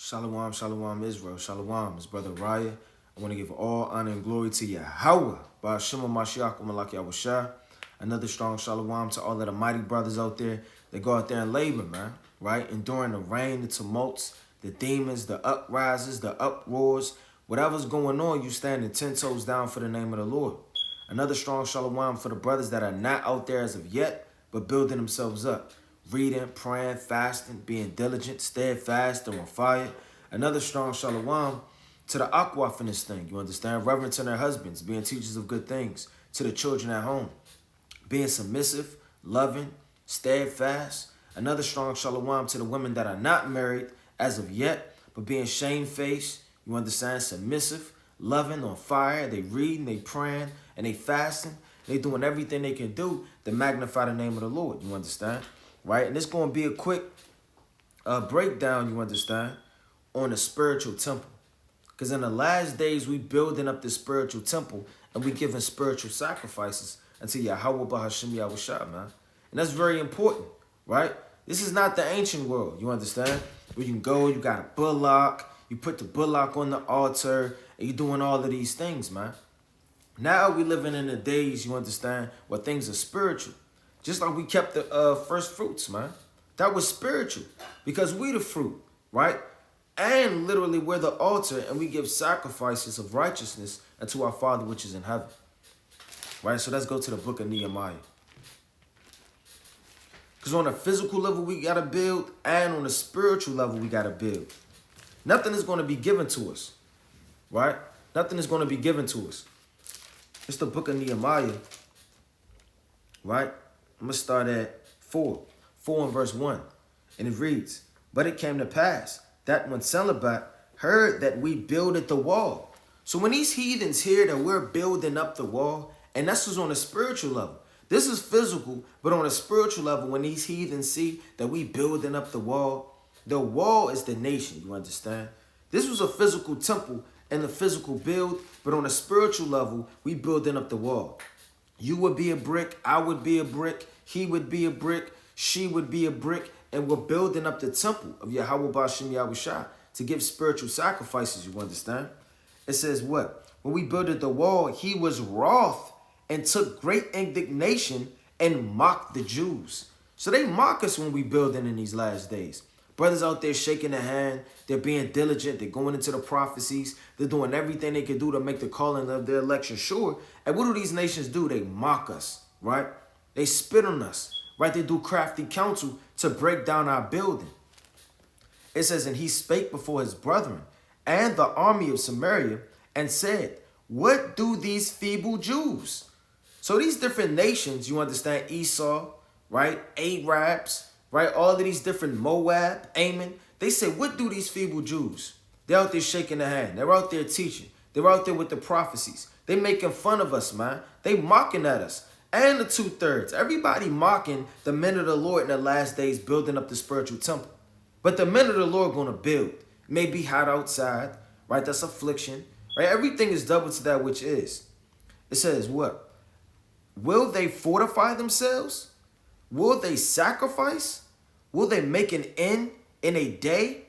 Shalom, shalom, Israel. Shalom, his brother Raya. I want to give all honor and glory to Yahweh. Ba'ashem Mashiach Malak Yahushua. Another strong shalom to all of the mighty brothers out there that go out there and labor, man. Right? Enduring the rain, the tumults, the demons, the uprises, the uproars. Whatever's going on, you standing 10 toes down for the name of the Lord. Another strong shalom for the brothers that are not out there as of yet, but building themselves up. Reading, praying, fasting, being diligent, steadfast, and on fire. Another strong shalom to the akwaf in this thing, you understand? Reverencing their husbands, being teachers of good things. To the children at home, being submissive, loving, steadfast. Another strong shalom to the women that are not married as of yet, but being shamefaced, you understand? Submissive, loving, on fire. They reading, they praying, and they fasting. They doing everything they can do to magnify the name of the Lord, you understand? Right? And it's going to be a quick breakdown, you understand, on the spiritual temple. Because in the last days, we building up the spiritual temple and we giving spiritual sacrifices unto Yahweh B'Hashem Yahushua, man. And that's very important, right? This is not the ancient world, you understand? Where you can go, you got a bullock, you put the bullock on the altar, and you're doing all of these things, man. Now we living in the days, you understand, where things are spiritual. Just like we kept the first fruits, man. That was spiritual because we the fruit, right? And literally we're the altar and we give sacrifices of righteousness unto our Father which is in heaven. Right? So let's go to the book of Nehemiah. Because on a physical level we got to build and on a spiritual level we got to build. Nothing is going to be given to us, right? Nothing is going to be given to us. It's the book of Nehemiah, right? I'm going to start at 4 and verse 1. And it reads, "But it came to pass that when Celebat heard that we builded the wall." So when these heathens hear that we're building up the wall, and that's just on a spiritual level. This is physical, but on a spiritual level, when these heathens see that we building up the wall is the nation, you understand? This was a physical temple and a physical build, but on a spiritual level, we building up the wall. You would be a brick, I would be a brick, he would be a brick, she would be a brick, and we're building up the temple of Yahweh B'Hashem Yahushua to give spiritual sacrifices, you understand? It says what? When we builded the wall, he was wroth and took great indignation and mocked the Jews. So they mock us when we building in these last days. Brothers out there shaking their hand, they're being diligent, they're going into the prophecies, they're doing everything they can do to make the calling of their election sure. And what do these nations do? They mock us, right? They spit on us, right? They do crafty counsel to break down our building. It says, "And he spake before his brethren and the army of Samaria and said, what do these feeble Jews?" So these different nations, you understand, Esau, right? Arabs, right? All of these different Moab, Ammon. They say, what do these feeble Jews? They're out there shaking their hand. They're out there teaching. They're out there with the prophecies. They making fun of us, man. They mocking at us. And the 2/3. Everybody mocking the men of the Lord in the last days building up the spiritual temple. But the men of the Lord going to build. It may be hot outside, right? That's affliction, right? Everything is double to that which is. It says what? Will they fortify themselves? Will they sacrifice? Will they make an end in a day?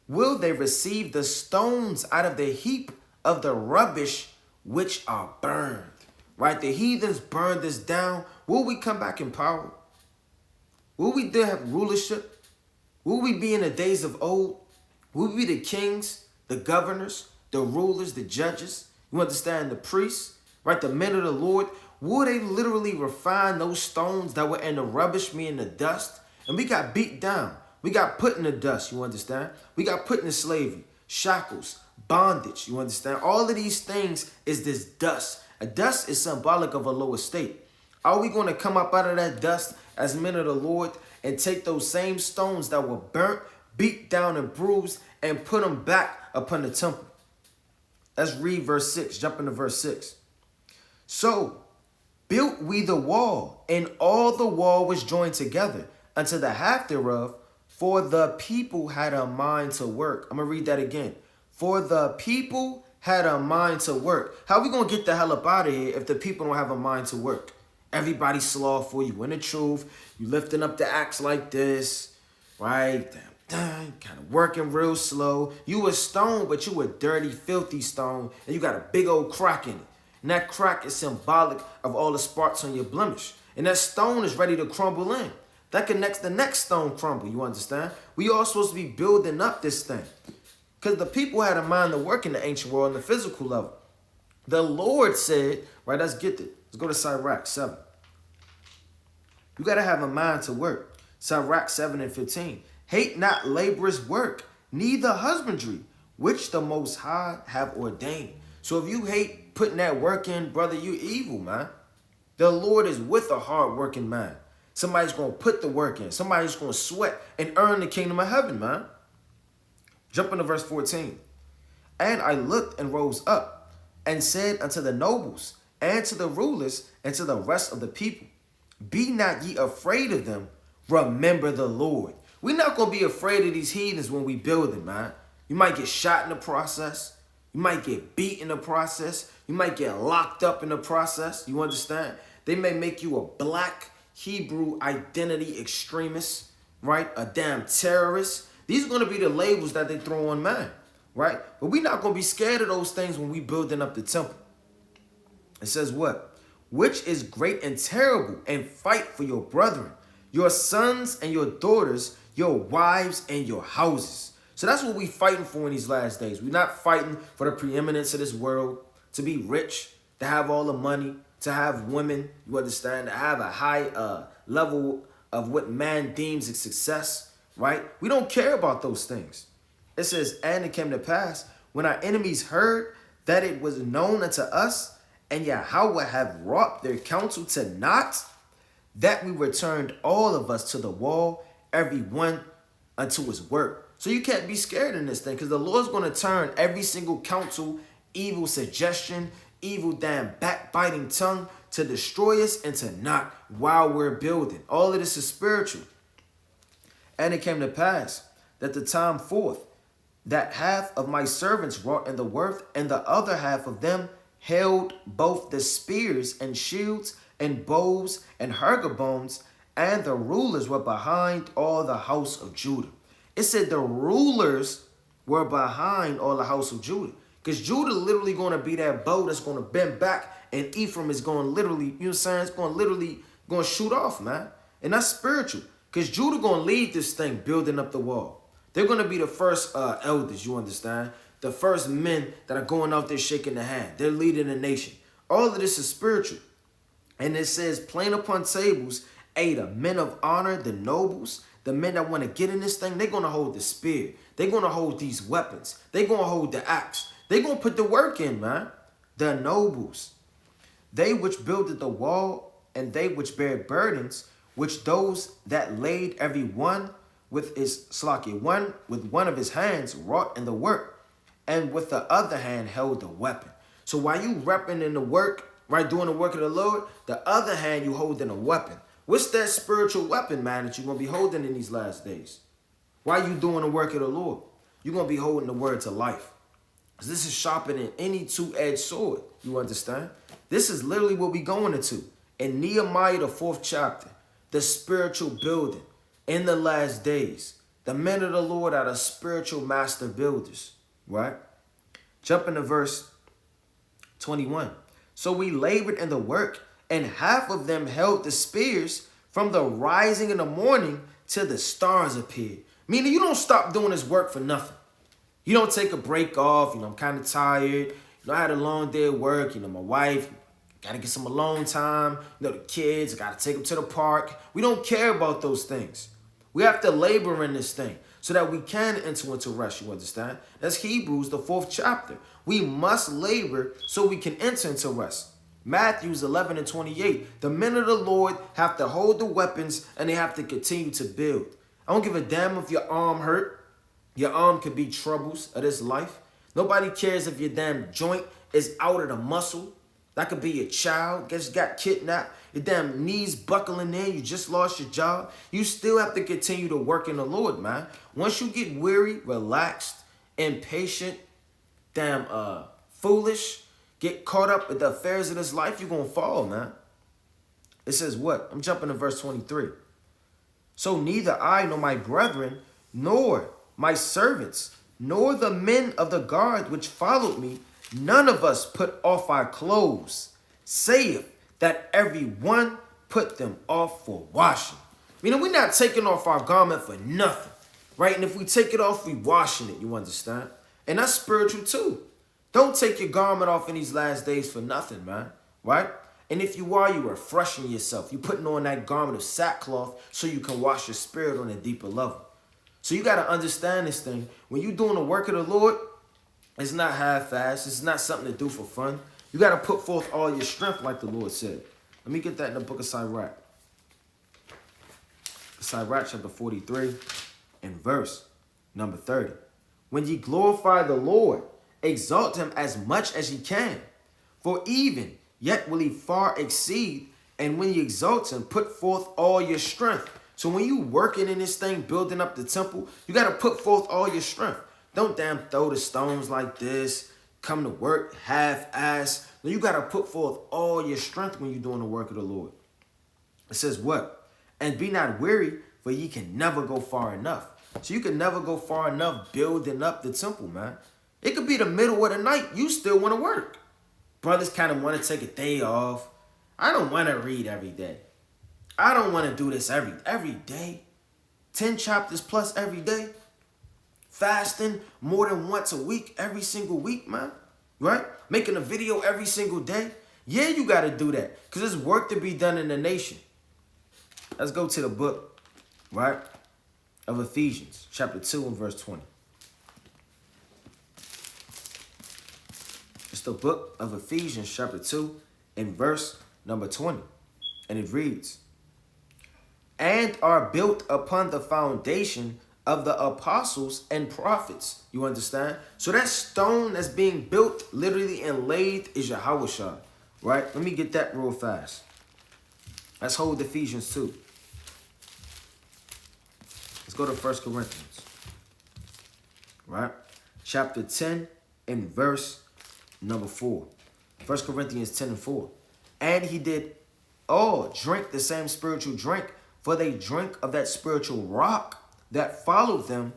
Will they receive the stones out of the heap of the rubbish which are burned? Right? The heathens burned us down. Will we come back in power? Will we still have rulership? Will we be in the days of old? Will we be the kings, the governors, the rulers, the judges? You understand? The priests, right? The men of the Lord. Will they literally refine those stones that were in the rubbish, meaning the dust? And we got beat down. We got put in the dust, you understand? We got put in slavery, shackles, bondage, you understand? All of these things is this dust. A dust is symbolic of a lower state. Are we going to come up out of that dust as men of the Lord and take those same stones that were burnt, beat down, and bruised and put them back upon the temple? Let's read verse 6. Jump into verse 6. "So built we the wall, and all the wall was joined together unto the half thereof, for the people had a mind to work." I'm going to read that again. "For the people had a mind to work." How we going to get the hell up out of here if the people don't have a mind to work? Everybody slothful, you in the truth, you lifting up the axe like this, right? kind of working real slow. You a stone, but you a dirty, filthy stone, and you got a big old crack in it. And that crack is symbolic of all the spots on your blemish. And that stone is ready to crumble in. That connects the next stone crumble, you understand? We all supposed to be building up this thing. Because the people had a mind to work in the ancient world on the physical level. The Lord said, right, let's get it. Let's go to Sirach 7. You got to have a mind to work. Sirach 7 and 15. Hate not laborious work, neither husbandry, which the Most High have ordained. So if you hate putting that work in, brother, you evil, man. The Lord is with a hard-working man. Somebody's going to put the work in. Somebody's going to sweat and earn the kingdom of heaven, man. Jump into verse 14. And I looked and rose up and said unto the nobles and to the rulers and to the rest of the people, be not ye afraid of them, remember the Lord. We're not going to be afraid of these heathens when we build it, man. You might get shot in the process. You might get beat in the process. You might get locked up in the process. You understand? They may make you a black Hebrew identity extremist, right? A damn terrorist. These are going to be the labels that they throw on man, right? But we're not going to be scared of those things when we building up the temple. It says what? Which is great and terrible, and fight for your brethren, your sons and your daughters, your wives and your houses. So that's what we fighting for in these last days. We're not fighting for the preeminence of this world, to be rich, to have all the money, to have women, you understand, to have a high level of what man deems as success, right? We don't care about those things. It says, and it came to pass, when our enemies heard that it was known unto us, and Yahweh have wrought their counsel to naught, that we returned all of us to the wall, every one unto his work. So you can't be scared in this thing, because the Lord's going to turn every single counsel, evil suggestion, evil damn backbiting tongue to destroy us and to naught while we're building. All of this is spiritual. And it came to pass that the time forth, that half of my servants wrought in the work, and the other half of them held both the spears and shields and bows and hergabones, and the rulers were behind all the house of Judah. It said the rulers were behind all the house of Judah. Because Judah literally going to be that bow that's going to bend back, and Ephraim is going to literally, you know what I'm saying, it's going to literally going to shoot off, man. And that's spiritual. Because Judah going to lead this thing, building up the wall. They're going to be the first elders, you understand? The first men that are going out there shaking the hand. They're leading the nation. All of this is spiritual. And it says, plain upon tables, the men of honor, the nobles, the men that want to get in this thing, they're going to hold the spear. They're going to hold these weapons. They're going to hold the axe. They're going to put the work in, man. The nobles. They which builded the wall, and they which bare burdens, which those that laid every one with his one with one of his hands wrought in the work, and with the other hand held the weapon. So while you repping in the work, right, doing the work of the Lord, the other hand you holding a weapon. What's that spiritual weapon, man, that you're going to be holding in these last days? While you doing the work of the Lord, you're going to be holding the word to life. Because this is sharper than any two-edged sword, you understand? This is literally what we're going into. In Nehemiah, the 4th chapter, the spiritual building in the last days. The men of the Lord are the spiritual master builders, right? Jump into verse 21. So we labored in the work, and half of them held the spears from the rising in the morning till the stars appeared. Meaning you don't stop doing this work for nothing. You don't take a break off. I'm kind of tired. I had a long day at work. My wife, got to get some alone time. The kids, I got to take them to the park. We don't care about those things. We have to labor in this thing so that we can enter into rest, you understand? That's Hebrews, the 4th chapter. We must labor so we can enter into rest. Matthew 11 and 28. The men of the Lord have to hold the weapons, and they have to continue to build. I don't give a damn if your arm hurt. Your arm could be troubles of this life. Nobody cares if your damn joint is out of the muscle. That could be your child, just got kidnapped. Your damn knees buckling in. You just lost your job. You still have to continue to work in the Lord, man. Once you get weary, relaxed, impatient, damn foolish, get caught up with the affairs of this life, you're going to fall, man. It says what? I'm jumping to verse 23. So neither I nor my brethren nor my servants, nor the men of the guard which followed me, none of us put off our clothes, saith that every one put them off for washing. Meaning we're not taking off our garment for nothing, right? And if we take it off, we washing it, you understand? And that's spiritual too. Don't take your garment off in these last days for nothing, man, right? And if you are, you are refreshing yourself. You're putting on that garment of sackcloth so you can wash your spirit on a deeper level. So you got to understand this thing. When you're doing the work of the Lord, it's not half-assed. It's not something to do for fun. You got to put forth all your strength like the Lord said. Let me get that in the book of Sirach. Sirach chapter 43 and verse number 30. When ye glorify the Lord, exalt him as much as ye can. For even yet will he far exceed. And when ye exalt him, put forth all your strength. So when you working in this thing, building up the temple, you got to put forth all your strength. Don't damn throw the stones like this. Come to work half-ass. No, you got to put forth all your strength when you're doing the work of the Lord. It says what? And be not weary, for ye can never go far enough. So you can never go far enough building up the temple, man. It could be the middle of the night. You still want to work. Brothers kind of want to take a day off. I don't want to read every day. I don't want to do this every day. 10 chapters plus every day. Fasting more than once a week, every single week, man. Right? Making a video every single day. Yeah, you got to do that because there's work to be done in the nation. Let's go to the book, right, of Ephesians, chapter 2 and verse 20. It's the book of Ephesians, chapter 2 and verse number 20. And it reads, and are built upon the foundation of the apostles and prophets. You understand? So that stone that's being built literally and laid is Yahushua, right? Let me get that real fast. Let's hold Ephesians 2. Let's go to 1 Corinthians, right? Chapter 10 and verse number 4. 1 Corinthians 10 and 4. And he did all drink the same spiritual drink, for they drink of that spiritual rock that followed them,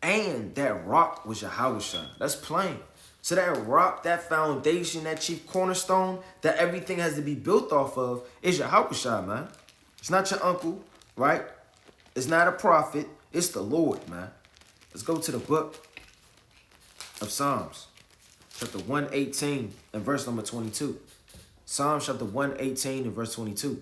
and that rock was Yahushua. That's plain. So that rock, that foundation, that chief cornerstone that everything has to be built off of is Yahushua, man. It's not your uncle, right? It's not a prophet. It's the Lord, man. Let's go to the book of Psalms, chapter 118 and verse number 22. Psalms chapter 118 and verse 22.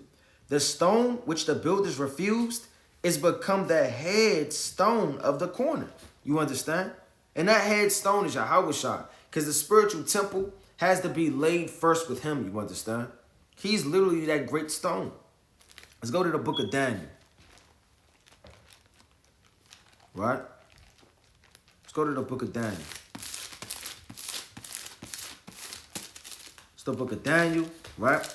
The stone which the builders refused is become the headstone of the corner. You understand? And that headstone is Yahushua, because the spiritual temple has to be laid first with him. You understand? He's literally that great stone. Let's go to the book of Daniel. Right? Let's go to the book of Daniel. It's the book of Daniel, right?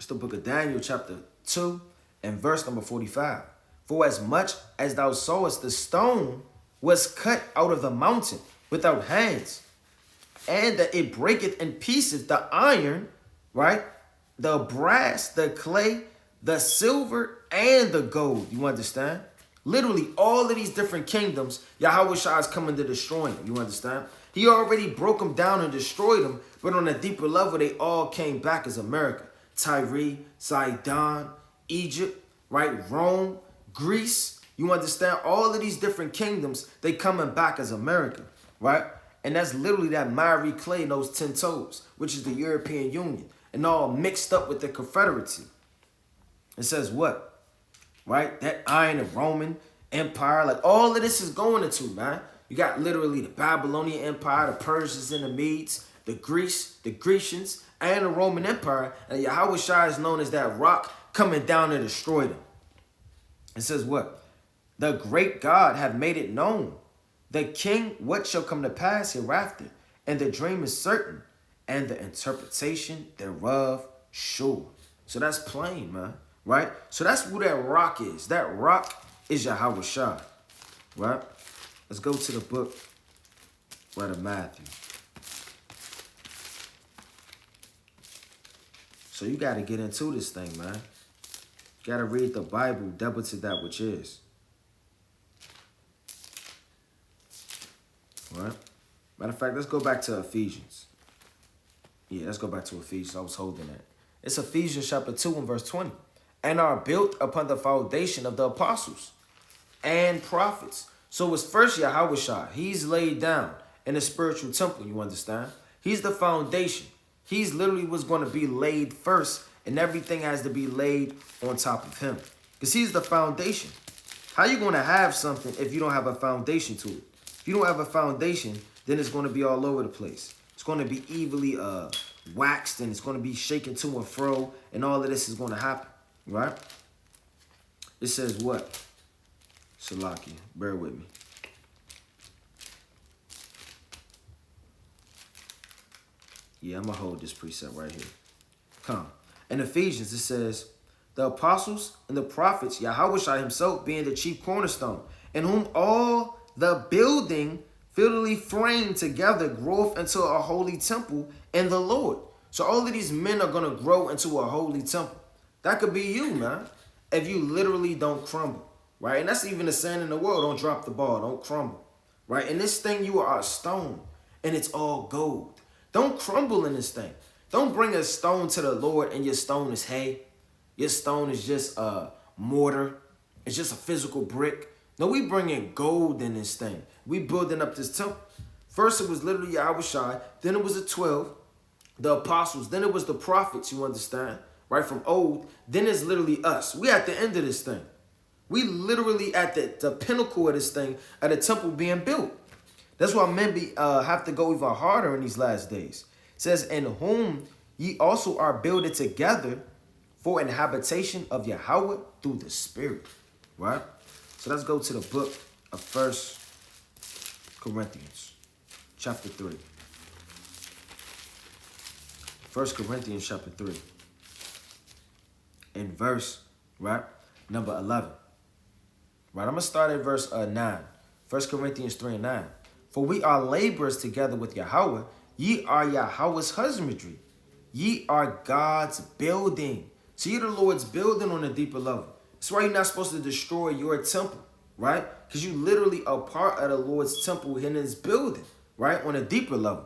The book of Daniel chapter 2 and verse number 45. For as much as thou sawest the stone was cut out of the mountain without hands, and that it breaketh in pieces the iron, right, the brass, the clay, the silver, and the gold. You understand? Literally all of these different kingdoms, Yahushua is coming to destroy them. You understand? He already broke them down and destroyed them, but on a deeper level, they all came back as America. Tyre, Sidon, Egypt, right? Rome, Greece. You understand? All of these different kingdoms, they coming back as America, right? And that's literally that miry clay in those 10 toes, which is the European Union, and all mixed up with the Confederacy. It says what? Right? That Iron and Roman Empire, like all of this is going into, man. You got literally the Babylonian Empire, the Persians and the Medes, the Grecians, and the Roman Empire, and Yahushua is known as that rock coming down to destroy them. It says what? The great God have made it known. The king, what shall come to pass hereafter? And the dream is certain, and the interpretation thereof sure. So that's plain, man, right? So that's who that rock is. That rock is Yahushua, right? Let's go to the book, right, of Matthew. So you got to get into this thing, man. You got to read the Bible, double to that which is. All right? Matter of fact, let's go back to Ephesians. Yeah, let's go back to Ephesians. I was holding that. It's Ephesians chapter 2 and verse 20. And are built upon the foundation of the apostles and prophets. So it's first Yahushua. He's laid down in the spiritual temple, you understand? He's the foundation. He's literally what's going to be laid first, and everything has to be laid on top of him. Because he's the foundation. How you going to have something if you don't have a foundation to it? If you don't have a foundation, then it's going to be all over the place. It's going to be evilly waxed, and it's going to be shaken to and fro, and all of this is going to happen, right? It says what? Salaki, bear with me. Yeah, I'm going to hold this precept right here. Come. In Ephesians, it says, the apostles and the prophets, Yahushua himself being the chief cornerstone, in whom all the building fitly framed together groweth into a holy temple in the Lord. So all of these men are going to grow into a holy temple. That could be you, man, if you literally don't crumble, right? And that's even the saying in the world, don't drop the ball, don't crumble, right? In this thing, you are a stone, and it's all gold. Don't crumble in this thing. Don't bring a stone to the Lord and your stone is hay. Your stone is just a mortar. It's just a physical brick. No, we bringing gold in this thing. We building up this temple. First, it was literally Yahushua. Then it was the 12, the apostles. Then it was the prophets, you understand, right, from old. Then it's literally us. We at the end of this thing. We literally at the pinnacle of this thing, at a temple being built. That's why men have to go even harder in these last days. It says, in whom ye also are builded together for an habitation of Yahweh through the Spirit. Right? So let's go to the book of 1 Corinthians, chapter 3. 1 Corinthians, chapter 3. In verse, right, number 11. Right, I'm going to start at verse 9. 1 Corinthians 3 and 9. For we are laborers together with Yahweh. Ye are Yahweh's husbandry. Ye are God's building. So you're the Lord's building on a deeper level. That's why you're not supposed to destroy your temple, right? Because you literally are part of the Lord's temple in his building, right? On a deeper level.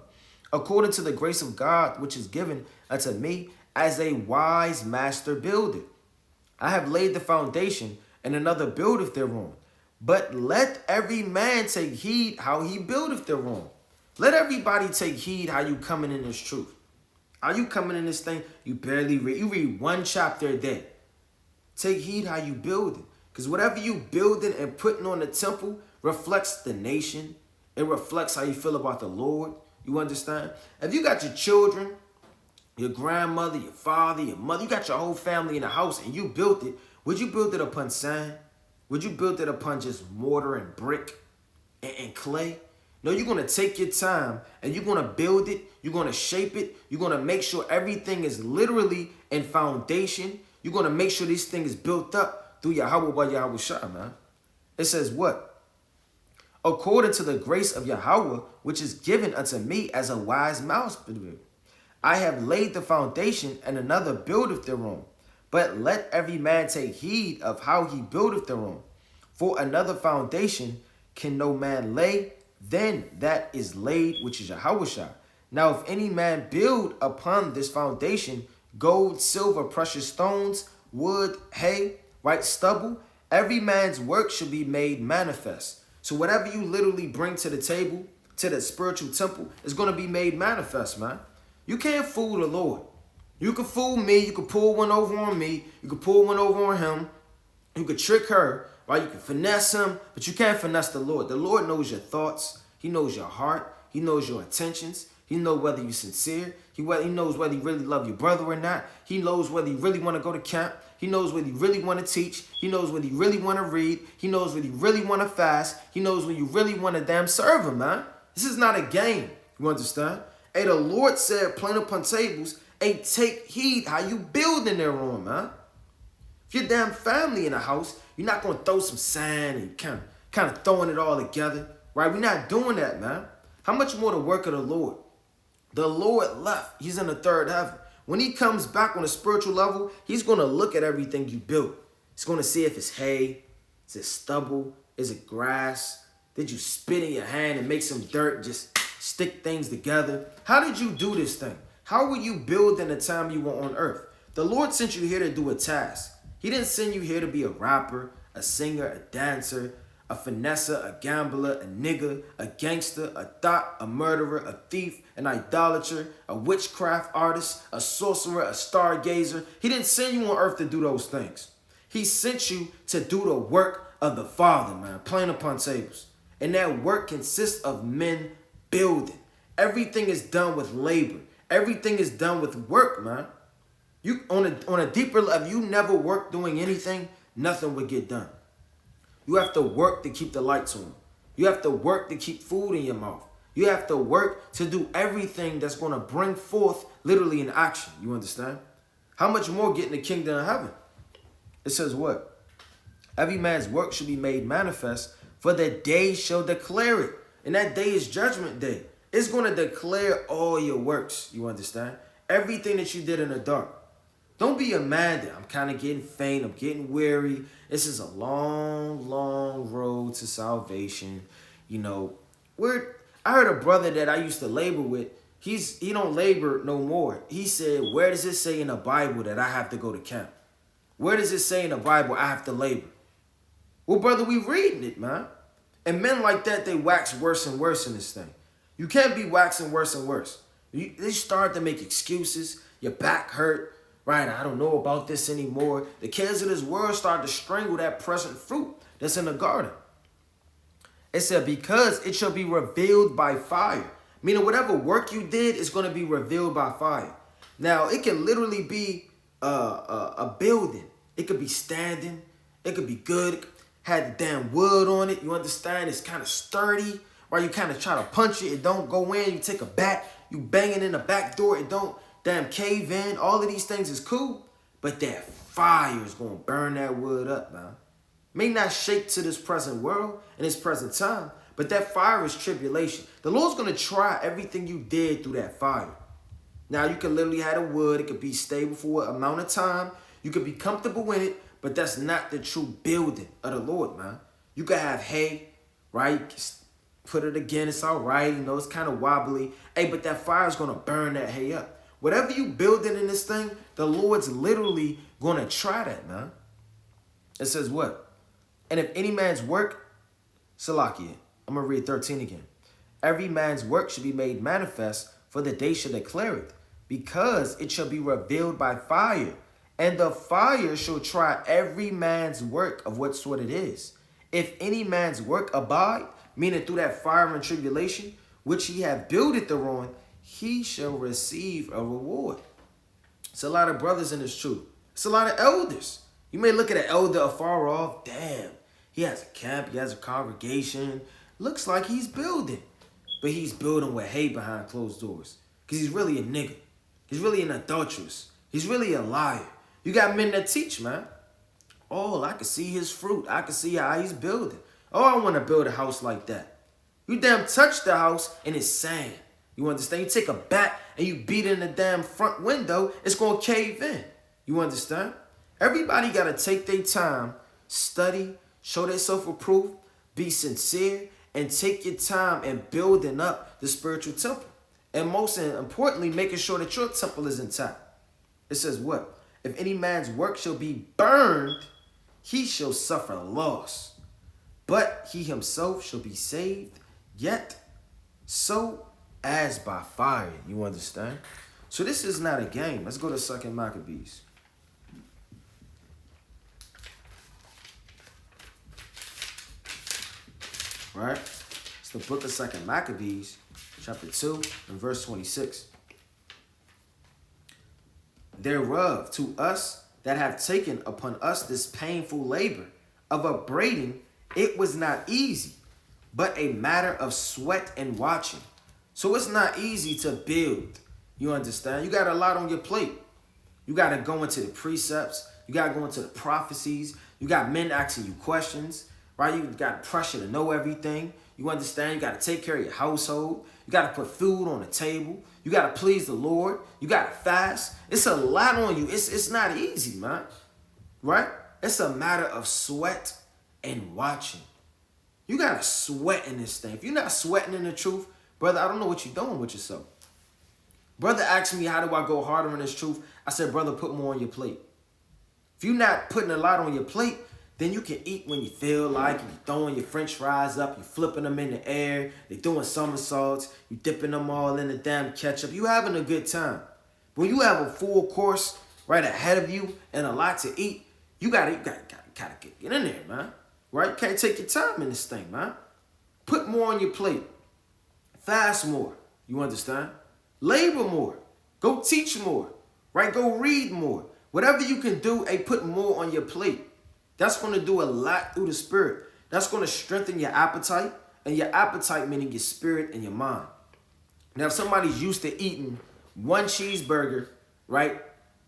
According to the grace of God, which is given unto me as a wise master builder. I have laid the foundation, and another buildeth thereon. But let every man take heed how he buildeth thereon. Let everybody take heed how you coming in this truth. How you coming in this thing, you barely read. You read one chapter a day. Take heed how you build it. Because whatever you building and putting on the temple reflects the nation. It reflects how you feel about the Lord. You understand? If you got your children, your grandmother, your father, your mother, you got your whole family in the house and you built it, would you build it upon sand? Would you build it upon just mortar and brick and clay? No, you're going to take your time and you're going to build it. You're going to shape it. You're going to make sure everything is literally in foundation. You're going to make sure this thing is built up through Yahweh by Yahushua, man. It says what? According to the grace of Yahweh, which is given unto me as a wise mousebuilder. I have laid the foundation, and another buildeth thereon. But let every man take heed of how he buildeth thereon. For another foundation can no man lay than that is laid, which is Yahushua. Now if any man build upon this foundation gold, silver, precious stones, wood, hay, right, stubble, every man's work should be made manifest. So whatever you literally bring to the table, to the spiritual temple, is going to be made manifest, man. You can't fool the Lord. You can fool me. You can pull one over on me. You can pull one over on him. You can trick her, right? You can finesse him, but you can't finesse the Lord. The Lord knows your thoughts. He knows your heart. He knows your intentions. He knows whether you're sincere. He knows whether you really love your brother or not. He knows whether you really want to go to camp. He knows whether you really want to teach. He knows whether you really want to read. He knows whether you really want to fast. He knows when you really want to damn serve him, man. This is not a game. You understand? Hey, the Lord said, plain upon tables, hey, take heed how you building their room, man. If your damn family in the house, you're not going to throw some sand and kind of throwing it all together, right? We're not doing that, man. How much more the work of the Lord? The Lord left. He's in the third heaven. When he comes back on a spiritual level, he's going to look at everything you built. He's going to see if it's hay, is it stubble, is it grass? Did you spit in your hand and make some dirt and just stick things together? How did you do this thing? How were you building the time you were on earth? The Lord sent you here to do a task. He didn't send you here to be a rapper, a singer, a dancer, a finesser, a gambler, a nigger, a gangster, a thot, a murderer, a thief, an idolater, a witchcraft artist, a sorcerer, a stargazer. He didn't send you on earth to do those things. He sent you to do the work of the Father, man, plain upon tables. And that work consists of men building. Everything is done with labor. Everything is done with work, man. You on a deeper level, you never work doing anything, nothing would get done. You have to work to keep the lights on. You have to work to keep food in your mouth. You have to work to do everything that's going to bring forth literally an action. You understand? How much more get in the kingdom of heaven? It says what? Every man's work should be made manifest, for the day shall declare it. And that day is judgment day. It's going to declare all your works. You understand? Everything that you did in the dark. Don't be a man that I'm kind of getting faint. I'm getting weary. This is a long, long road to salvation. You know, I heard a brother that I used to labor with. He don't labor no more. He said, where does it say in the Bible that I have to go to camp? Where does it say in the Bible I have to labor? Well, brother, we reading it, man. And men like that, they wax worse and worse in this thing. You can't be waxing worse and worse. They start to make excuses. Your back hurt. Right, I don't know about this anymore. The cares of this world start to strangle that present fruit that's in the garden. It said, because it shall be revealed by fire. Meaning whatever work you did is going to be revealed by fire. Now, it can literally be a building. It could be standing. It could be good. It had the damn wood on it. You understand? It's kind of sturdy. Right, you kind of try to punch it. It don't go in. You take a bat. You bang it in the back door. It don't damn cave in. All of these things is cool, but that fire is going to burn that wood up, man. May not shake to this present world and this present time, but that fire is tribulation. The Lord's going to try everything you did through that fire. Now, you can literally have the wood. It could be stable for an amount of time. You could be comfortable in it, but that's not the true building of the Lord, man. You could have hay, right? Put it again. It's all right. You know, it's kind of wobbly. Hey, but that fire is going to burn that hay up. Whatever you building in this thing, the Lord's literally going to try that, man. It says what? And if any man's work, Salakia, I'm going to read 13 again. Every man's work should be made manifest, for the day shall declare it, because it shall be revealed by fire. And the fire shall try every man's work of what sort it is. If any man's work abide, meaning through that fire and tribulation, which he hath builded thereon, he shall receive a reward. It's a lot of brothers in this truth. It's a lot of elders. You may look at an elder afar off. Damn, he has a camp. He has a congregation. Looks like he's building. But he's building with hay behind closed doors. Because he's really a nigga. He's really an adulteress. He's really a liar. You got men that teach, man. Oh, I can see his fruit. I can see how he's building. Oh, I want to build a house like that. You damn touch the house and it's sand. You understand? You take a bat and you beat it in the damn front window, it's going to cave in. You understand? Everybody got to take their time, study, show their self-approval, be sincere, and take your time in building up the spiritual temple. And most importantly, making sure that your temple is intact. It says what? If any man's work shall be burned, he shall suffer loss. But he himself shall be saved, yet so as by fire. You understand? So this is not a game. Let's go to 2 Maccabees. Right? It's the book of 2 Maccabees, chapter 2, and verse 26. Thereof to us that have taken upon us this painful labor of upbraiding, it was not easy, but a matter of sweat and watching. So it's not easy to build. You understand? You got a lot on your plate. You got to go into the precepts. You got to go into the prophecies. You got men asking you questions, right? You got pressure to know everything. You understand? You got to take care of your household. You got to put food on the table. You got to please the Lord. You got to fast. It's a lot on you. It's not easy, man. Right? It's a matter of sweat and watching. You got to sweat in this thing. If you're not sweating in the truth, brother, I don't know what you're doing with yourself. Brother asked me, how do I go harder in this truth? I said, brother, put more on your plate. If you're not putting a lot on your plate, then you can eat when you feel like. You're throwing your french fries up. You're flipping them in the air. They're doing somersaults. You're dipping them all in the damn ketchup. You're having a good time. When you have a full course right ahead of you and a lot to eat, you gotta get in there, man. Right? You can't take your time in this thing, man. Put more on your plate. Fast more. You understand? Labor more. Go teach more. Right? Go read more. Whatever you can do, put more on your plate. That's going to do a lot through the spirit. That's going to strengthen your appetite. And your appetite meaning your spirit and your mind. Now, if somebody's used to eating one cheeseburger, right,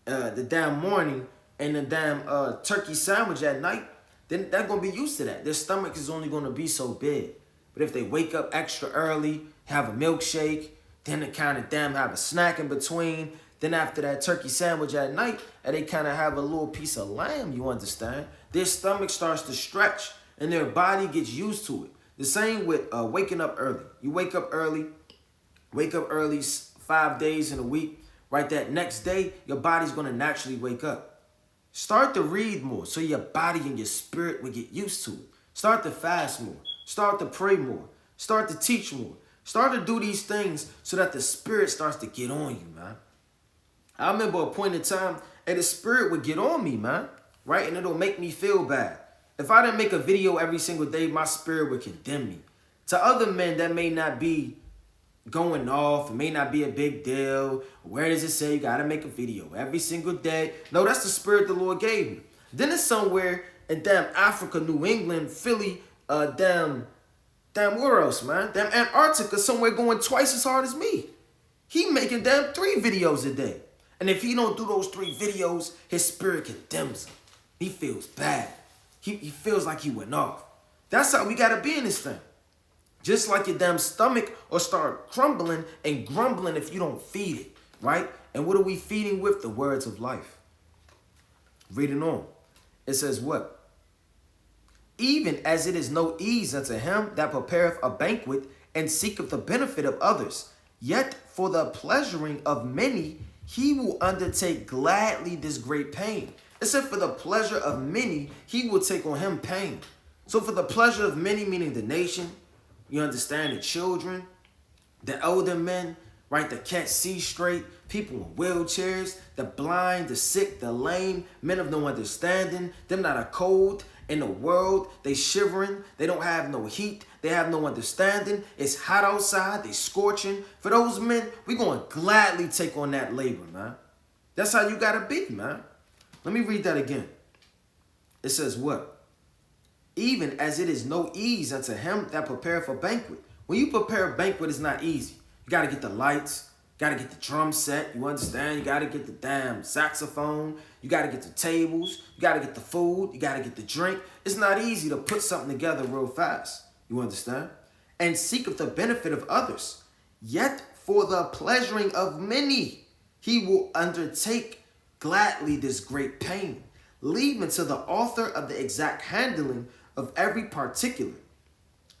the damn morning and the damn turkey sandwich at night, then they're going to be used to that. Their stomach is only going to be so big. But if they wake up extra early, have a milkshake, then they kind of have a snack in between, then after that turkey sandwich at night, and they kind of have a little piece of lamb, you understand? Their stomach starts to stretch and their body gets used to it. The same with waking up early. You wake up early 5 days in a week, right? That next day, your body's going to naturally wake up. Start to read more so your body and your spirit will get used to it. Start to fast more. Start to pray more. Start to teach more. Start to do these things so that the spirit starts to get on you, man. I remember a point in time, and the spirit would get on me, man, right? And it'll make me feel bad. If I didn't make a video every single day, my spirit would condemn me. To other men, that may not be going off. It may not be a big deal. Where does it say you got to make a video every single day? No, that's the spirit the Lord gave me. Then it's somewhere in damn Africa, New England, Philly, damn where else, man? Damn Antarctica, somewhere going twice as hard as me. He making damn 3 videos a day. And if he don't do those 3 videos, his spirit condemns him. He feels bad. He feels like he went off. That's how we got to be in this thing. Just like your damn stomach will start crumbling and grumbling if you don't feed it, right? And what are we feeding with? The words of life. Reading on. It says what? Even as it is no ease unto him that prepareth a banquet and seeketh the benefit of others, yet for the pleasuring of many he will undertake gladly this great pain. It said for the pleasure of many, he will take on him pain. So for the pleasure of many, meaning the nation, you understand, the children, the elder men, right, that can't see straight, people in wheelchairs, the blind, the sick, the lame, men of no understanding, them that are cold in the world, they shivering, they don't have no heat, they have no understanding, it's hot outside, they scorching. For those men, we going to gladly take on that labor, man. That's how you got to be, man. Let me read that again. It says what? Even as it is no ease unto him that prepareth a banquet. When you prepare a banquet, it's not easy. You got to get the lights, got to get the drum set, you understand? You got to get the damn saxophone, you got to get the tables, you got to get the food, you got to get the drink. It's not easy to put something together real fast, you understand? And seeketh the benefit of others. Yet for the pleasuring of many, he will undertake gladly this great pain, leaving to the author of the exact handling of every particular,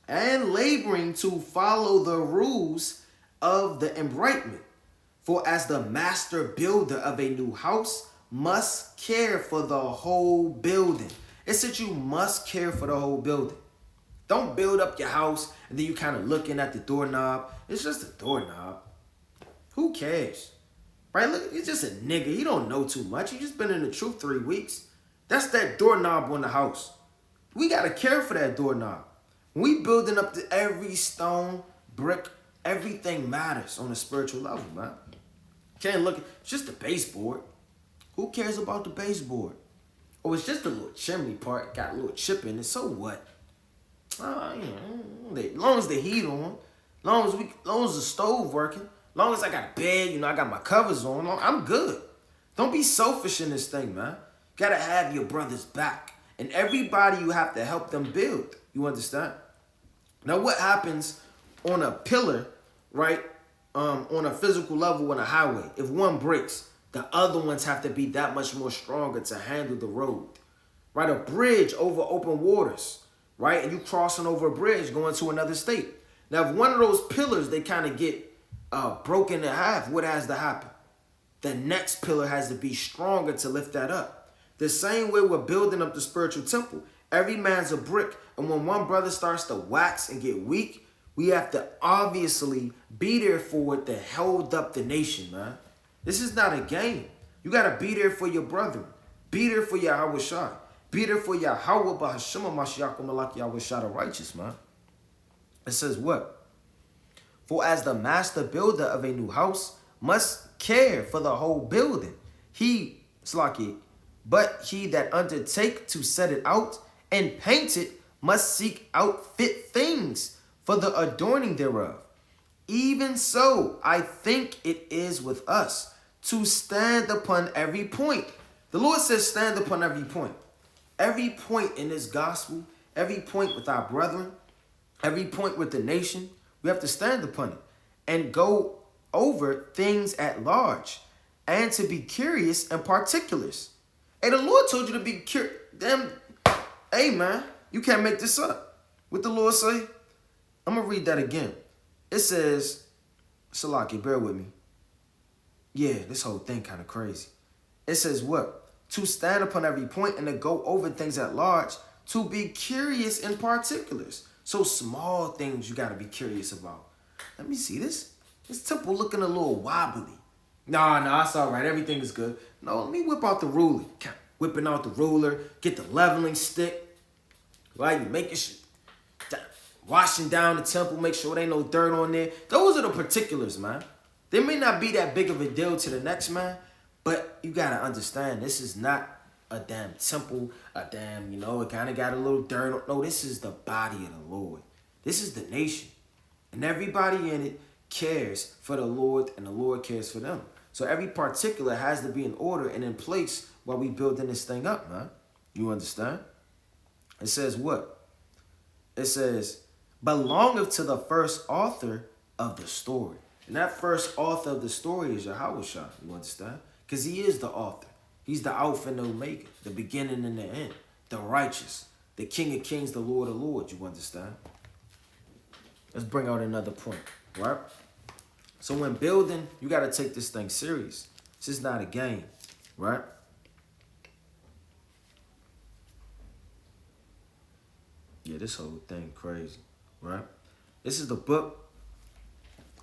and laboring to follow the rules of the embrightment. For as the master builder of a new house must care for the whole building. It said you must care for the whole building. Don't build up your house and then you kind of looking at the doorknob. It's just a doorknob. Who cares? Right? Look, it's just a nigga. He don't know too much. He just been in the truth 3 weeks. That's that doorknob on the house. We got to care for that doorknob. When we building up to every stone, brick, everything matters on a spiritual level, man. Can't look, it's just the baseboard. Who cares about the baseboard? Oh, it's just a little chimney part, got a little chip in it, so what? As long as the heat on, long as the stove working, long as I got a bed, I got my covers on, I'm good. Don't be selfish in this thing, man. Gotta have your brother's back. And everybody, you have to help them build. You understand? Now, what happens on a pillar, right, on a physical level on a highway? If one breaks, the other ones have to be that much more stronger to handle the road, right? A bridge over open waters, right? And you crossing over a bridge going to another state. Now, if one of those pillars, they kind of get broken in half, what has to happen? The next pillar has to be stronger to lift that up. The same way we're building up the spiritual temple. Every man's a brick. And when one brother starts to wax and get weak, we have to obviously be there for it to hold up the nation, man. This is not a game. You got to be there for your brother. Be there for Yahweh Shai. Be there for Yahweh Bahashema Mashiach Malak Yahweh Shai the righteous, man. It says what? For as the master builder of a new house must care for the whole building, but he that undertake to set it out and paint it must seek out fit things for the adorning thereof. Even so, I think it is with us to stand upon every point. The Lord says stand upon every point. Every point in this gospel, every point with our brethren, every point with the nation, we have to stand upon it and go over things at large and to be curious and particulars. Hey, the Lord told you to be curious. Damn, hey, man, you can't make this up. What the Lord say? I'm going to read that again. It says, Salaki, bear with me. Yeah, this whole thing kind of crazy. It says what? To stand upon every point and to go over things at large, to be curious in particulars. So small things you got to be curious about. Let me see this. This temple looking a little wobbly. Nah, it's all right. Everything is good. No, let me whip out the ruler. Whipping out the ruler. Get the leveling stick. Right? You making shit. Washing down the temple. Make sure there ain't no dirt on there. Those are the particulars, man. They may not be that big of a deal to the next man, but you got to understand, this is not a damn temple, it kind of got a little dirt. No, this is the body of the Lord. This is the nation. And everybody in it cares for the Lord, and the Lord cares for them. So every particular has to be in order and in place while we building this thing up, man. You understand? It says what? It says, belongeth to the first author of the story. And that first author of the story is Yahweh Shai. You understand? Because he is the author. He's the Alpha and Omega, the beginning and the end, the righteous, the King of Kings, the Lord of Lords. You understand? Let's bring out another point, right? So when building, you got to take this thing serious. This is not a game, right? Yeah, this whole thing crazy, right? This is the book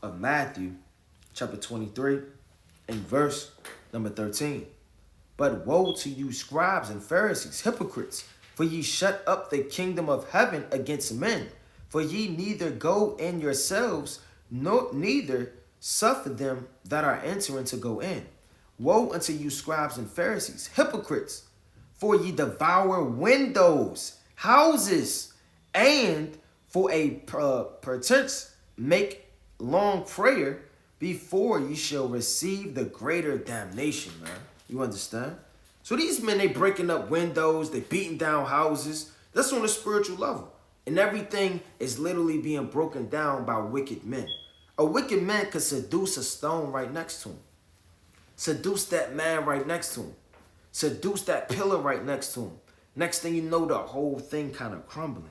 of Matthew, chapter 23, and verse number 13. But woe to you, scribes and Pharisees, hypocrites, for ye shut up the kingdom of heaven against men. For ye neither go in yourselves, nor neither suffer them that are entering to go in. Woe unto you, scribes and Pharisees, hypocrites, for ye devour windows, houses, and for a pretense make long prayer before ye shall receive the greater damnation, man. You understand? So these men, they breaking up windows, they beating down houses. That's on a spiritual level. And everything is literally being broken down by wicked men. A wicked man could seduce a stone right next to him. Seduce that man right next to him. Seduce that pillar right next to him. Next thing you know, the whole thing kind of crumbling.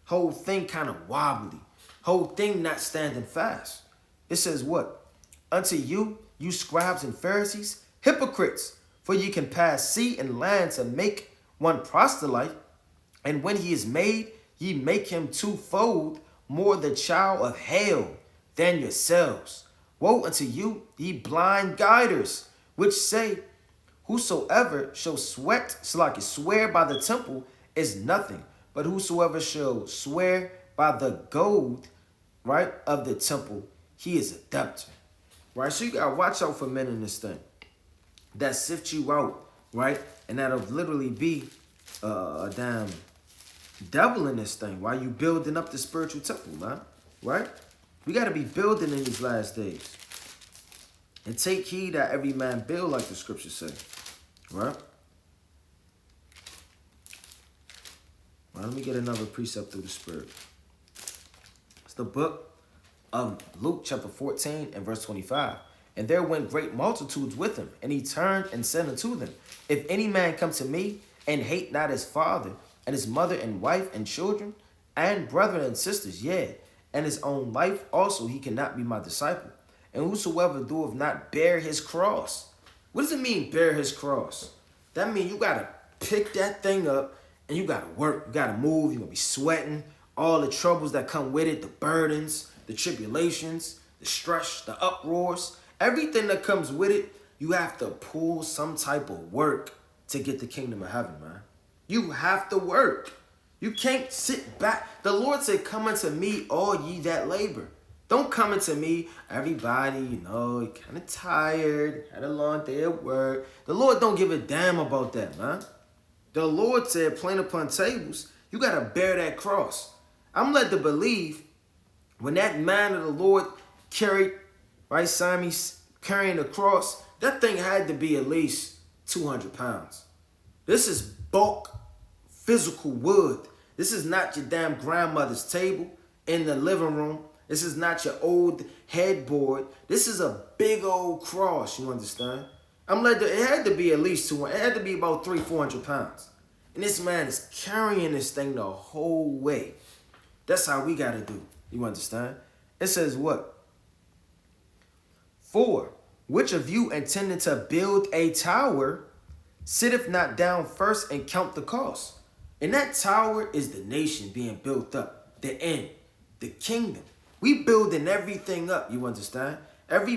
Whole thing kind of wobbly. Whole thing not standing fast. It says what? Unto you, you scribes and Pharisees, hypocrites, for ye can pass sea and land to make one proselyte, and when he is made, ye make him twofold more the child of hell than yourselves. Woe unto you, ye blind guiders, which say, whosoever shall swear by the temple is nothing, but whosoever shall swear by the gold, right, of the temple, he is a debtor. Right? So you gotta watch out for men in this thing that sift you out, right? And that'll literally be a damn devil in this thing while you building up the spiritual temple, man. Right? We gotta be building in these last days. And take heed that every man build like the scriptures say. Right? Well, let me get another precept through the spirit. the book of Luke chapter 14 and verse 25. And there went great multitudes with him, and he turned and said unto them, if any man come to me and hate not his father and his mother and wife and children and brethren and sisters, yea, and his own life also, he cannot be my disciple. And whosoever doeth not bear his cross. What does it mean, bear his cross? That means you got to pick that thing up and you got to work. You got to move. You're going to be sweating. All the troubles that come with it, the burdens, the tribulations, the stress, the uproars, everything that comes with it, you have to pull some type of work to get the kingdom of heaven, man. You have to work. You can't sit back. The Lord said, come unto me, all ye that labor. Don't come unto me, everybody, you're kind of tired, had a long day at work. The Lord don't give a damn about that, man. The Lord said, plain upon tables, you got to bear that cross. I'm led to believe when that man of the Lord carried, right, Simon carrying the cross, that thing had to be at least 200 pounds. This is bulk, physical wood. This is not your damn grandmother's table in the living room. This is not your old headboard. This is a big old cross, you understand? It had to be at least 200. It had to be about 300-400 pounds. And this man is carrying this thing the whole way. That's how we got to do. You understand? It says what? 4, which of you intending to build a tower, sitteth not down first and count the cost? And that tower is the nation being built up. The end. The kingdom. We building everything up. You understand? Every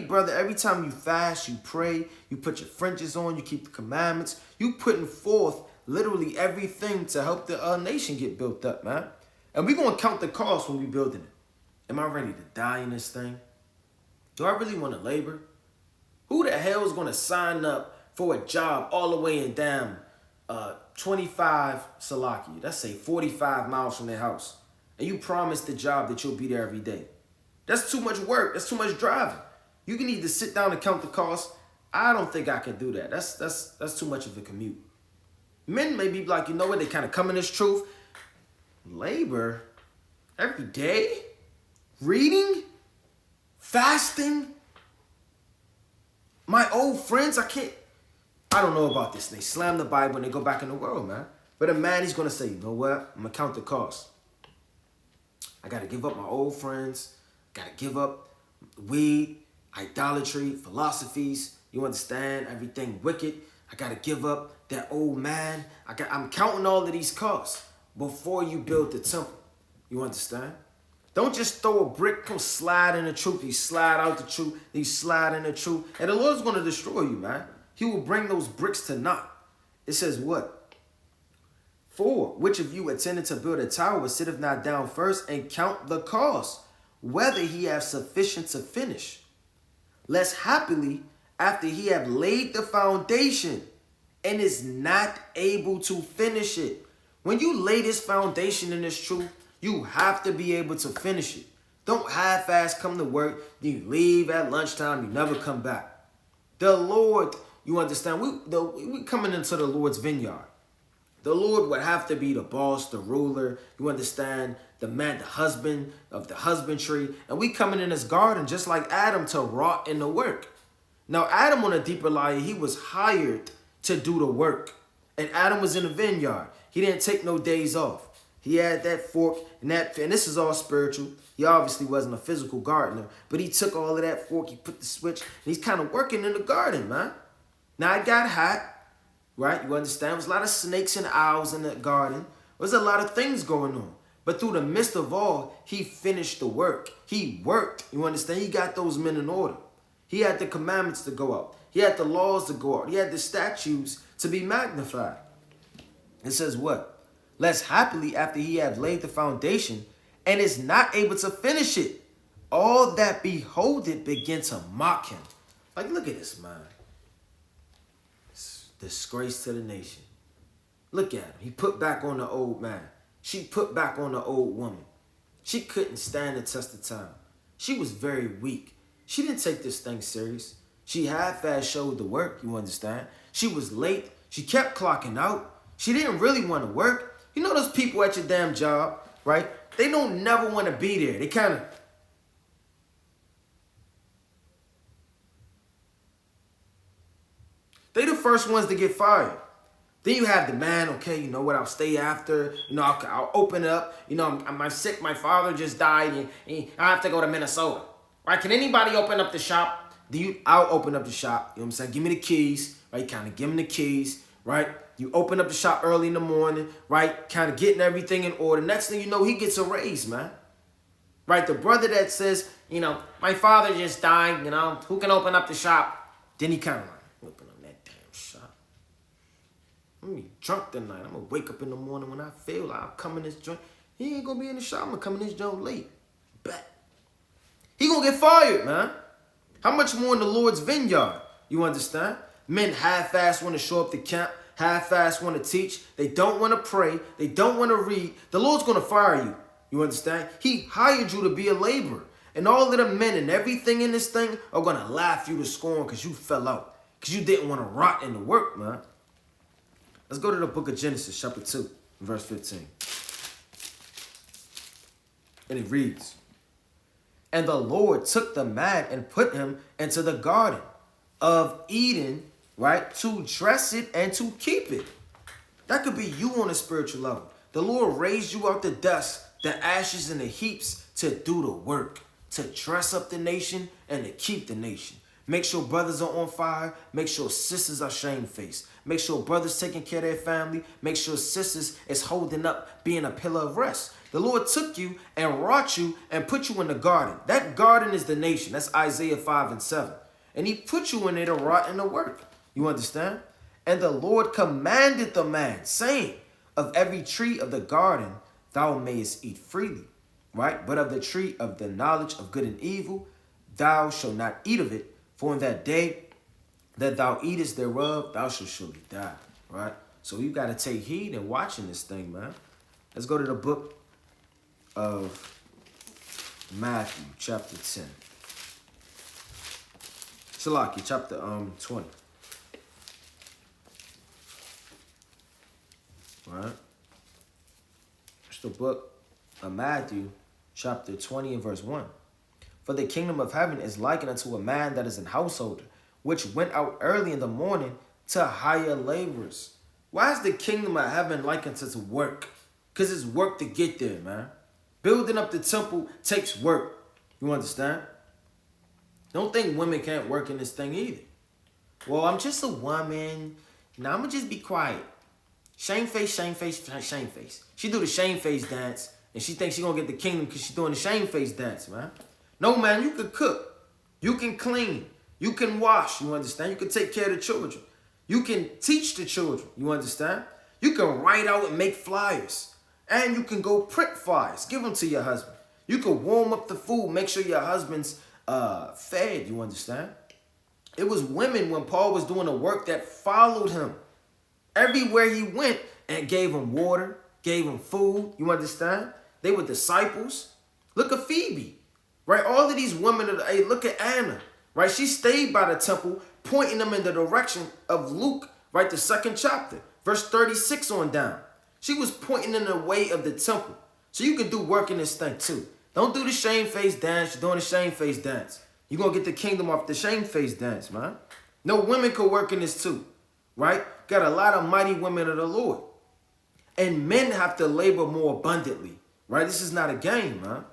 time you fast, you pray, you put your fringes on, you keep the commandments. You putting forth literally everything to help the nation get built up, man. And we're going to count the cost when we building it. Am I ready to die in this thing? Do I really want to labor? Who the hell is going to sign up for a job all the way in damn 25 Salakia? That's say 45 miles from their house. And you promise the job that you'll be there every day. That's too much work. That's too much driving. You can either sit down and count the cost. I don't think I can do that. That's too much of a commute. Men may be like, you know what? They kind of come in this truth. Labor every day, reading, fasting. My old friends, I don't know about this. They slam the Bible and they go back in the world, man. But a man, he's going to say, you know what? I'm going to count the cost. I got to give up my old friends. Got to give up weed, idolatry, philosophies. You understand? Everything wicked. I got to give up that old man. I'm counting all of these costs before you build the temple. You understand? Don't just throw a brick, come slide in the truth. You slide out the truth. You slide in the truth. And the Lord's going to destroy you, man. He will bring those bricks to naught. It says what? 4, which of you intended to build a tower sitteth not down first and count the cost, whether he have sufficient to finish? Lest happily, after he have laid the foundation and is not able to finish it. When you lay this foundation in this truth, you have to be able to finish it. Don't half-ass come to work, you leave at lunchtime, you never come back. The Lord, you understand, we coming into the Lord's vineyard. The Lord would have to be the boss, the ruler, you understand, the man, the husband of the husbandry. And we coming in his garden just like Adam to rot in the work. Now, Adam on a deeper layer, he was hired to do the work. And Adam was in the vineyard. He didn't take no days off. He had that fork and this is all spiritual. He obviously wasn't a physical gardener, but he took all of that fork, he put the switch, and he's kind of working in the garden, man. Now, it got hot, right? You understand? There was a lot of snakes and owls in the garden. There was a lot of things going on. But through the midst of all, he finished the work. He worked. You understand? He got those men in order. He had the commandments to go out. He had the laws to go out. He had the statutes to be magnified. It says what? Lest happily after he have laid the foundation and is not able to finish it, all that behold it begin to mock him. Like, look at this, man. It's disgrace to the nation. Look at him. He put back on the old man. She put back on the old woman. She couldn't stand the test of time. She was very weak. She didn't take this thing serious. She half-ass showed the work, you understand? She was late. She kept clocking out. She didn't really want to work. You know those people at your damn job, right? They don't never want to be there. They the first ones to get fired. Then you have the man, okay, you know what, I'll stay after, you know, I'll open it up. You know, I'm sick, my father just died, and I have to go to Minnesota. Right, can anybody open up the shop? I'll open up the shop, you know what I'm saying? Give me the keys, right, kind of give him the keys, right? You open up the shop early in the morning, right, kind of getting everything in order. Next thing you know, he gets a raise, man. Right, the brother that says, you know, my father just died, you know, who can open up the shop? Then he kind of like, open up that damn shop. I'm gonna be drunk tonight. I'm gonna wake up in the morning when I feel I'll come in this joint. He ain't gonna be in the shop. I'm gonna come in this joint late. Bet. He gonna get fired, man. How much more in the Lord's vineyard? You understand? Men half-ass want to show up to camp, half-ass want to teach. They don't want to pray. They don't want to read. The Lord's gonna fire you. You understand? He hired you to be a laborer. And all of the men and everything in this thing are gonna laugh you to scorn because you fell out. Because you didn't want to rot in the work, man. Let's go to the book of Genesis, chapter 2, verse 15. And it reads, and the Lord took the man and put him into the garden of Eden, right, to dress it and to keep it. That could be you on a spiritual level. The Lord raised you out the dust, the ashes and the heaps to do the work, to dress up the nation and to keep the nation. Make sure brothers are on fire. Make sure sisters are shamefaced. Make sure brothers taking care of their family. Make sure sisters is holding up, being a pillar of rest. The Lord took you and wrought you and put you in the garden. That garden is the nation. That's Isaiah 5 and 7. And he put you in there to rot in the work. You understand? And the Lord commanded the man, saying, of every tree of the garden thou mayest eat freely, right? But of the tree of the knowledge of good and evil, thou shalt not eat of it. For in that day that thou eatest thereof, thou shalt surely die, right? So you got to take heed in watching this thing, man. Let's go to the book of Matthew, chapter 10. Salaki, chapter 20. Right? It's the book of Matthew, chapter 20 and verse 1. For the kingdom of heaven is likened unto a man that is an householder, which went out early in the morning to hire laborers. Why is the kingdom of heaven likened to work? Because it's work to get there, man. Building up the temple takes work. You understand? Don't think women can't work in this thing either. Well, I'm just a woman. Now I'm going to just be quiet. Shame face, shame face, shame face. She do the shame face dance, and she thinks she going to get the kingdom because she's doing the shame face dance, man. No, man, you can cook. You can clean. You can wash. You understand? You can take care of the children. You can teach the children. You understand? You can write out and make flyers. And you can go print flyers. Give them to your husband. You can warm up the food. Make sure your husband's fed. You understand? It was women when Paul was doing the work that followed him. Everywhere he went and gave him water, gave him food. You understand? They were disciples. Look at Phoebe. Right, all of these women, hey, look at Anna, right? She stayed by the temple, pointing them in the direction of Luke, right? The 2nd chapter, verse 36 on down. She was pointing in the way of the temple. So you can do work in this thing too. Don't do the shame face dance. You're doing the shame face dance. You're going to get the kingdom off the shame face dance, man. No, women could work in this too, right? Got a lot of mighty women of the Lord. And men have to labor more abundantly, right? This is not a game, man.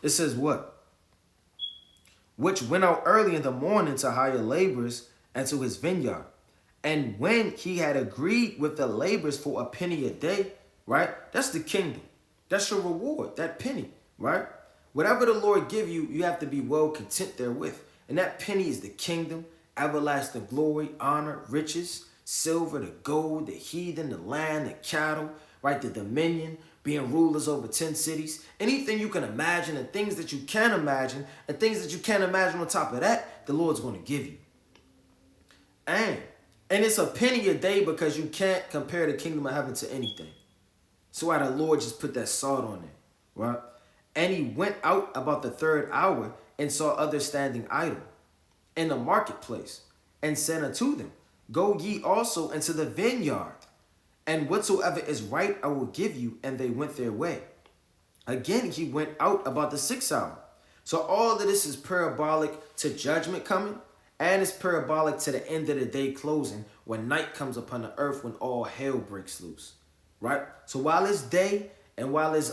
It says what? Which went out early in the morning to hire laborers into his vineyard. And when he had agreed with the laborers for a penny a day, right? That's the kingdom. That's your reward, that penny, right? Whatever the Lord give you, you have to be well content therewith. And that penny is the kingdom, everlasting glory, honor, riches, silver, the gold, the heathen, the land, the cattle, right? The dominion, being rulers over 10 cities, anything you can imagine and things that you can imagine and things that you can't imagine on top of that, the Lord's going to give you. And it's a penny a day because you can't compare the kingdom of heaven to anything. So why the Lord just put that salt on it, right? And he went out about the 3rd hour and saw others standing idle in the marketplace and said unto them, go ye also into the vineyard. And whatsoever is right, I will give you. And they went their way. Again, he went out about the 6th hour. So all of this is parabolic to judgment coming, and it's parabolic to the end of the day closing when night comes upon the earth, when all hell breaks loose, right? So while it's day and while it's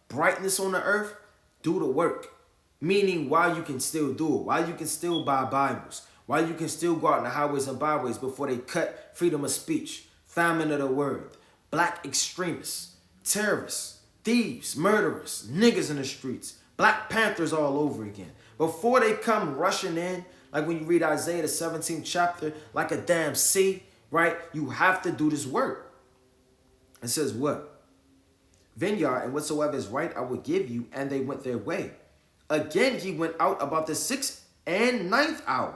brightness on the earth, do the work. Meaning while you can still do it, while you can still buy Bibles, while you can still go out in the highways and byways before they cut freedom of speech, famine of the word, black extremists, terrorists, thieves, murderers, niggas in the streets, Black Panthers all over again. Before they come rushing in, like when you read Isaiah the 17th chapter, like a damn sea, right? You have to do this work. It says what? Vineyard, and whatsoever is right I will give you, and they went their way. Again he went out about the 6th and 9th hour,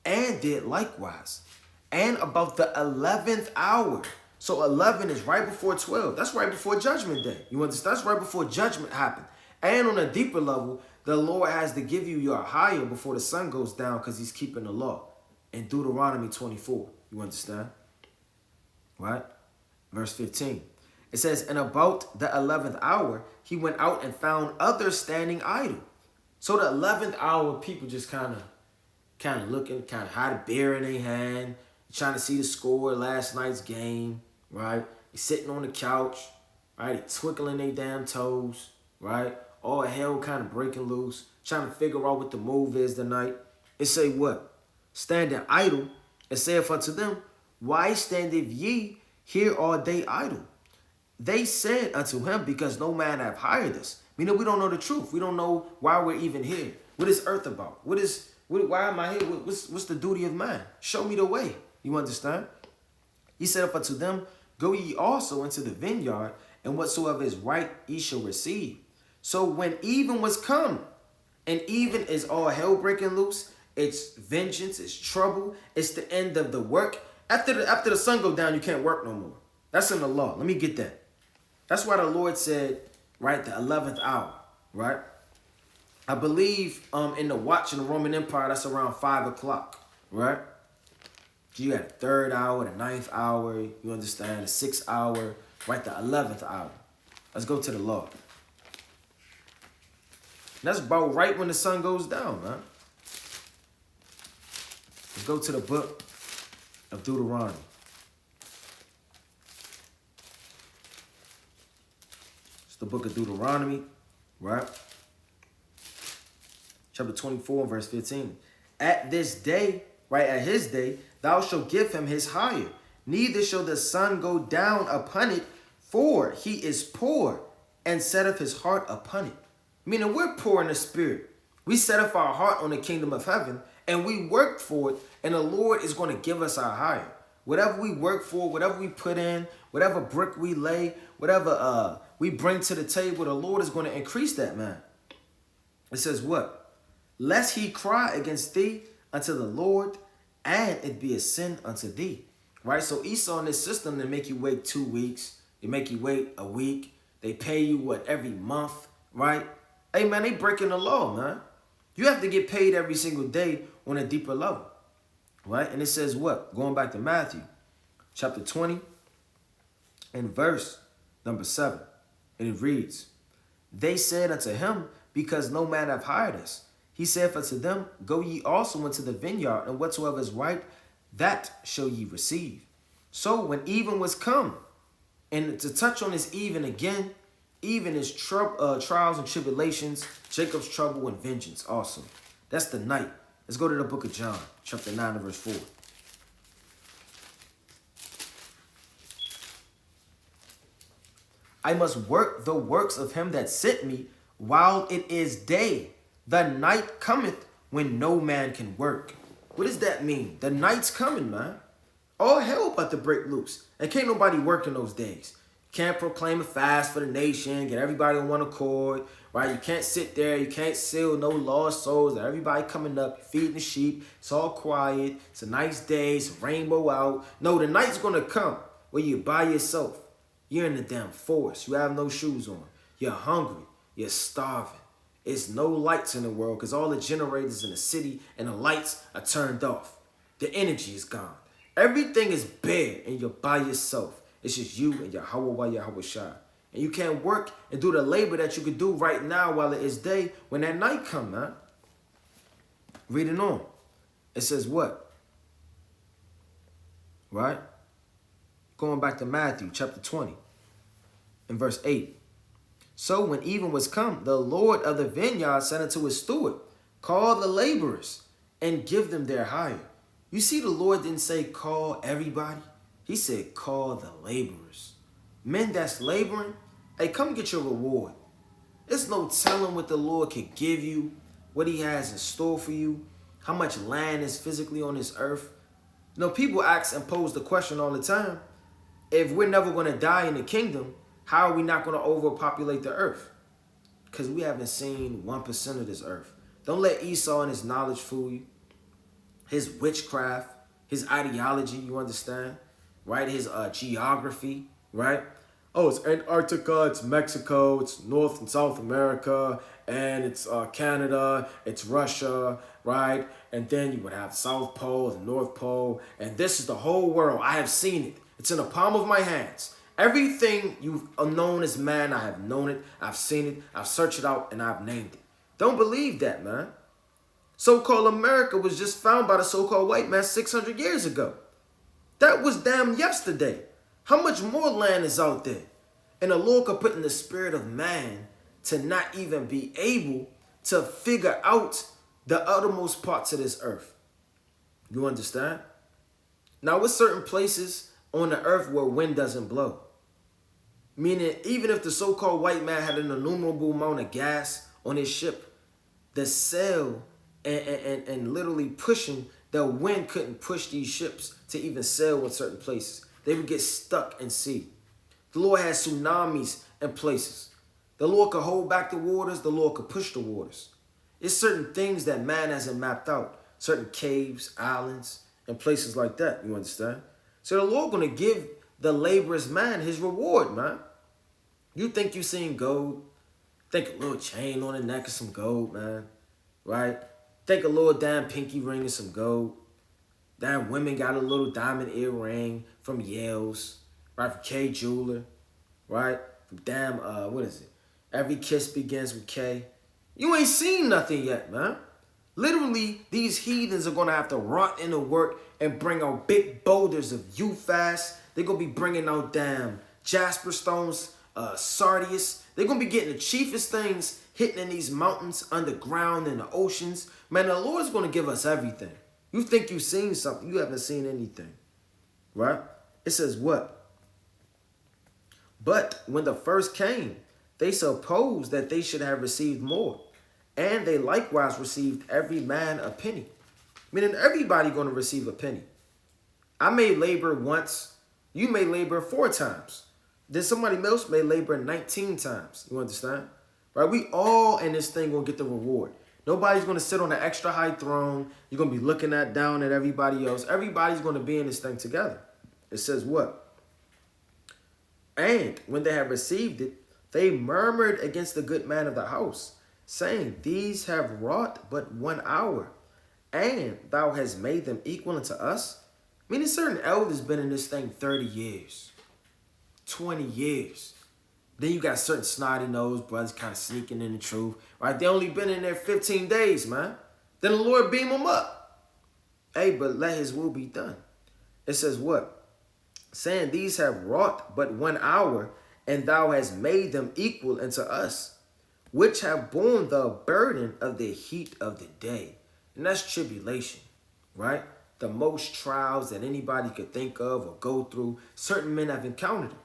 and did likewise. And about the 11th hour. So 11 is right before 12. That's right before Judgment Day. You understand? That's right before judgment happened. And on a deeper level, the Lord has to give you your higher before the sun goes down because he's keeping the law. In Deuteronomy 24. You understand? Right? Verse 15. It says, and about the 11th hour, he went out and found others standing idle. So the 11th hour, people just kind of looking, kind of had a beer in their hand, trying to see the score of last night's game, right? They sitting on the couch, right? They twinkling their damn toes, right? All hell kind of breaking loose, trying to figure out what the move is tonight. It say what? Standing idle, and saith unto them, why standeth ye here all day idle? They said unto him, because no man hath hired us. Meaning we don't know the truth. We don't know why we're even here. What is earth about? Why am I here? What's the duty of man? Show me the way. You understand? He said up unto them, go ye also into the vineyard, and whatsoever is right ye shall receive. So when even was come, and even is all hell breaking loose, it's vengeance, it's trouble, it's the end of the work. After the sun go down, you can't work no more. That's in the law. Let me get that. That's why the Lord said, right, the 11th hour, right? I believe in the watch in the Roman Empire, that's around 5 o'clock, right? You got the 3rd hour, the 9th hour, you understand, the 6th hour, right, the 11th hour. Let's go to the law. That's about right when the sun goes down, man. Let's go to the book of Deuteronomy. It's the book of Deuteronomy, right? Chapter 24, verse 15. At this day, right, at his day, thou shalt give him his hire. Neither shall the sun go down upon it, for he is poor, and setteth his heart upon it. Meaning we're poor in the spirit. We set up our heart on the kingdom of heaven, and we work for it, and the Lord is going to give us our hire. Whatever we work for, whatever we put in, whatever brick we lay, whatever we bring to the table, the Lord is going to increase that, man. It says what? Lest he cry against thee unto the Lord, and it be a sin unto thee. Right? So Esau in this system, they make you wait 2 weeks. They make you wait a week. They pay you, what, every month, right? Hey, man, they breaking the law, man. You have to get paid every single day on a deeper level, right? And it says what? Going back to Matthew, chapter 20, and verse number 7. And it reads, they said unto him, because no man hath hired us. He saith unto them, go ye also into the vineyard, and whatsoever is right, that shall ye receive. So when even was come, and to touch on this even again, even is trials and tribulations, Jacob's trouble and vengeance also. That's the night. Let's go to the book of John, chapter 9 and verse 4. I must work the works of him that sent me while it is day. The night cometh when no man can work. What does that mean? The night's coming, man. All hell about to break loose. And can't nobody work in those days. Can't proclaim a fast for the nation, get everybody on one accord, right? You can't sit there, you can't seal no lost souls. Everybody coming up, feeding the sheep. It's all quiet. It's a nice day. It's a rainbow out. No, the night's going to come where you're by yourself. You're in the damn forest. You have no shoes on. You're hungry. You're starving. It's no lights in the world because all the generators in the city and the lights are turned off. The energy is gone. Everything is bare and you're by yourself. It's just you and Yahweh Shai. And you can't work and do the labor that you could do right now while it is day when that night come, man. Reading on. It says what? Right? Going back to Matthew chapter 20 and verse 8. So when even was come, the Lord of the vineyard said unto his steward, call the laborers and give them their hire. You see, the Lord didn't say call everybody. He said call the laborers. Men that's laboring, hey, come get your reward. There's no telling what the Lord could give you, what he has in store for you, how much land is physically on this earth. You know, people ask and pose the question all the time, if we're never going to die in the kingdom, how are we not going to overpopulate the earth? Because we haven't seen 1% of this earth. Don't let Esau and his knowledge fool you. His witchcraft, his ideology, you understand? Right? His geography, right? Oh, it's Antarctica, it's Mexico, it's North and South America, and it's Canada, it's Russia, right? And then you would have South Pole, the North Pole, and this is the whole world. I have seen it. It's in the palm of my hands. Everything you've known as man, I have known it, I've seen it, I've searched it out, and I've named it. Don't believe that, man. So-called America was just found by the so-called white man 600 years ago. That was damn yesterday. How much more land is out there? And the Lord could put in the spirit of man to not even be able to figure out the uttermost parts of this earth. You understand? Now, with certain places on the earth where wind doesn't blow. Meaning, even if the so-called white man had an innumerable amount of gas on his ship, the sail and literally pushing, the wind couldn't push these ships to even sail in certain places. They would get stuck in sea. The Lord has tsunamis in places. The Lord could hold back the waters. The Lord could push the waters. It's certain things that man hasn't mapped out. Certain caves, islands, and places like that. You understand? So the Lord going to give the laborer's man his reward, man. You think you seen gold? Think a little chain on the neck of some gold, man. Right? Think a little damn pinky ring and some gold. Damn women got a little diamond earring from Yale's. Right? From K Jeweler. Right? From damn, what is it? Every kiss begins with K. You ain't seen nothing yet, man. Literally, these heathens are going to have to rot into work and bring out big boulders of UFAS. They're going to be bringing out damn Jasper stones, sardius. They're going to be getting the chiefest things hitting in these mountains, underground, in the oceans. Man, the Lord's going to give us everything. You think you've seen something. You haven't seen anything. Right? It says what? But when the first came, they supposed that they should have received more. And they likewise received every man a penny. Meaning everybody going to receive a penny. I may labor once. You may labor 4 times. Then somebody else may labor 19 times. You understand? Right? We all in this thing going to get the reward. Nobody's going to sit on an extra high throne. You're going to be looking down at everybody else. Everybody's going to be in this thing together. It says what? And when they had received it, they murmured against the good man of the house, saying, these have wrought but 1 hour, and thou hast made them equal unto us. Meaning certain elders been in this thing 30 years, 20 years. Then you got certain snotty-nosed brothers kind of sneaking in the truth. Right? They only been in there 15 days, man. Then the Lord beam them up. Hey, but let his will be done. It says what? Saying, these have wrought but 1 hour, and thou hast made them equal unto us, which have borne the burden of the heat of the day. And that's tribulation, right? The most trials that anybody could think of or go through, certain men have encountered it.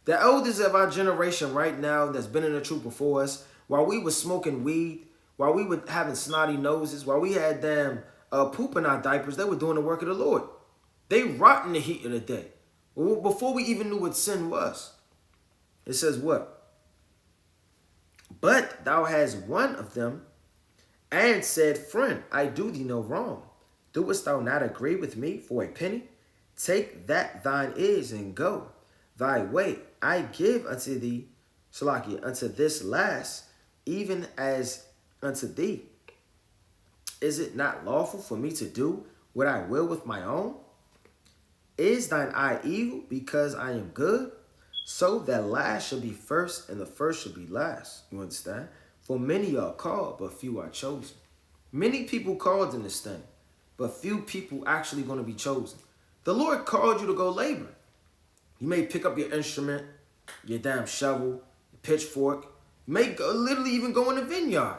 The elders of our generation right now that's been in the truth before us, while we were smoking weed, while we were having snotty noses, while we had damn poop in our diapers, they were doing the work of the Lord. They rot in the heat of the day. Before we even knew what sin was. It says what? But thou hast one of them, and said, friend, I do thee no wrong. Doest thou not agree with me for a penny? Take that thine is, and go thy way. I give unto thee, Salakia, unto this last, even as unto thee. Is it not lawful for me to do what I will with my own? Is thine eye evil because I am good? So that last shall be first, and the first shall be last. You understand? For many are called, but few are chosen. Many people called in this thing, but few people actually going to be chosen. The Lord called you to go labor. You may pick up your instrument, your damn shovel, your pitchfork. You may literally even go in the vineyard.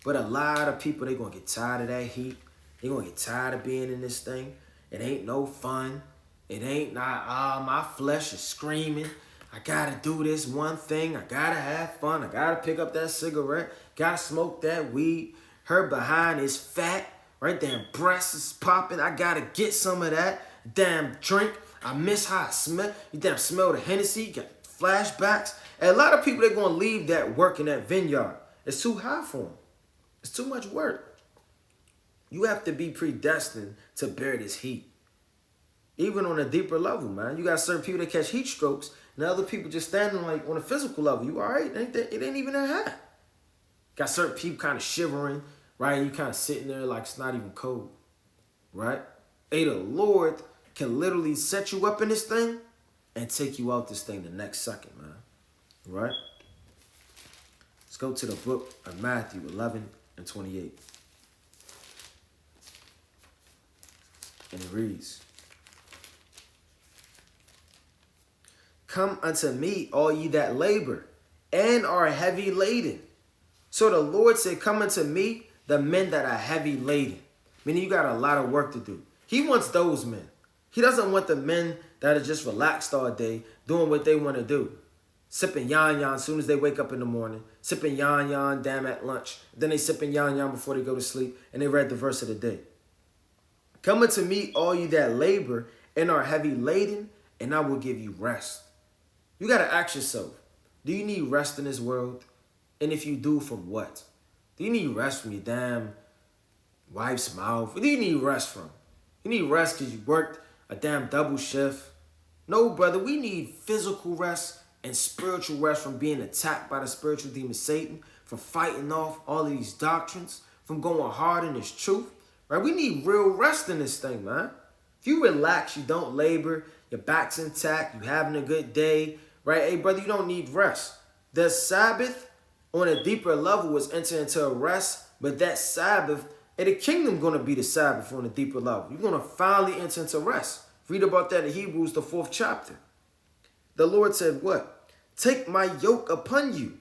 But a lot of people, they're going to get tired of that heat. They're going to get tired of being in this thing. It ain't no fun. It ain't not, my flesh is screaming. I got to do this one thing. I got to have fun. I got to pick up that cigarette. Got to smoke that weed. Her behind is fat. Right? Damn breast is popping. I got to get some of that. Damn drink. I miss how I smell. You damn smell the Hennessy. You got flashbacks. And a lot of people, they're going to leave that work in that vineyard. It's too high for them. It's too much work. You have to be predestined to bear this heat. Even on a deeper level, man. You got certain people that catch heat strokes, and other people just standing like on a physical level. You all right? It ain't even that hot. Got certain people kind of shivering, right? And you kind of sitting there like it's not even cold, right? Hey, the Lord can literally set you up in this thing and take you out this thing the next second, man. Right? Let's go to the book of Matthew 11:28. And it reads, Come unto me, all ye that labor and are heavy laden. So the Lord said, come unto me, the men that are heavy laden. Meaning you got a lot of work to do. He wants those men. He doesn't want the men that are just relaxed all day, doing what they want to do. Sipping yan-yan as soon as they wake up in the morning. Sipping yan-yan, damn, at lunch. Then they sipping yan-yan before they go to sleep. And they read the verse of the day. Come unto me, all you that labor and are heavy laden, and I will give you rest. You got to ask yourself, do you need rest in this world? And if you do, from what? Do you need rest from your damn wife's mouth? What do you need rest from? You need rest because you worked a damn double shift. No, brother, we need physical rest and spiritual rest from being attacked by the spiritual demon Satan, from fighting off all of these doctrines, from going hard in this truth. Right? We need real rest in this thing, man. If you relax, you don't labor, your back's intact, you having a good day, right? Hey, brother, you don't need rest. The Sabbath on a deeper level is entering into a rest, but that Sabbath, and the kingdom going to be the Sabbath on a deeper level. You're going to finally enter into rest. Read about that in Hebrews, the 4th chapter. The Lord said what? Take my yoke upon you.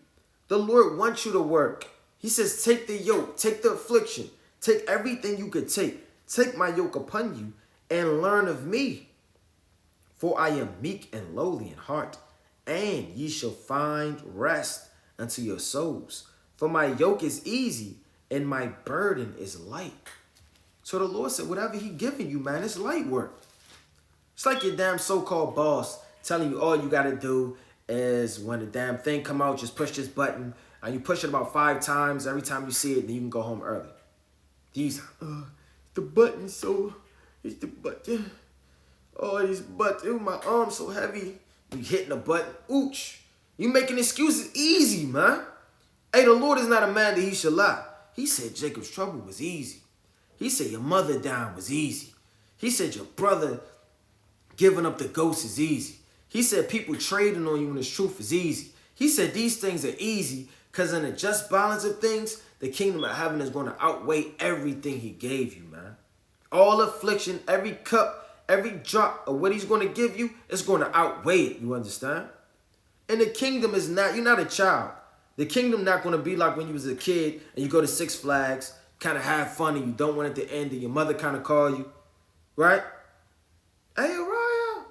The Lord wants you to work. He says, take the yoke, take the affliction, take everything you could take. Take my yoke upon you and learn of me. For I am meek and lowly in heart, and ye shall find rest unto your souls. For my yoke is easy and my burden is light. So the Lord said, whatever he giving you, man, it's light work. It's like your damn so-called boss telling you all you got to do is when the damn thing come out, just push this button. And you push it about 5 times. Every time you see it, then you can go home early. These, the button so, it's the button. Oh, these buttons, my arm's so heavy. You hitting the button, ooch. You making excuses easy, man. Hey, the Lord is not a man that he should lie. He said Jacob's trouble was easy. He said your mother dying was easy. He said your brother giving up the ghost is easy. He said people trading on you when this truth is easy. He said these things are easy because in the just balance of things, the kingdom of heaven is going to outweigh everything he gave you, man. All affliction, every cup, every drop of what he's going to give you, it's going to outweigh it. You understand? And the kingdom is not, you're not a child. The kingdom not going to be like when you was a kid and you go to Six Flags, kind of have fun and you don't want it to end and your mother kind of call you, right? Hey, Raya,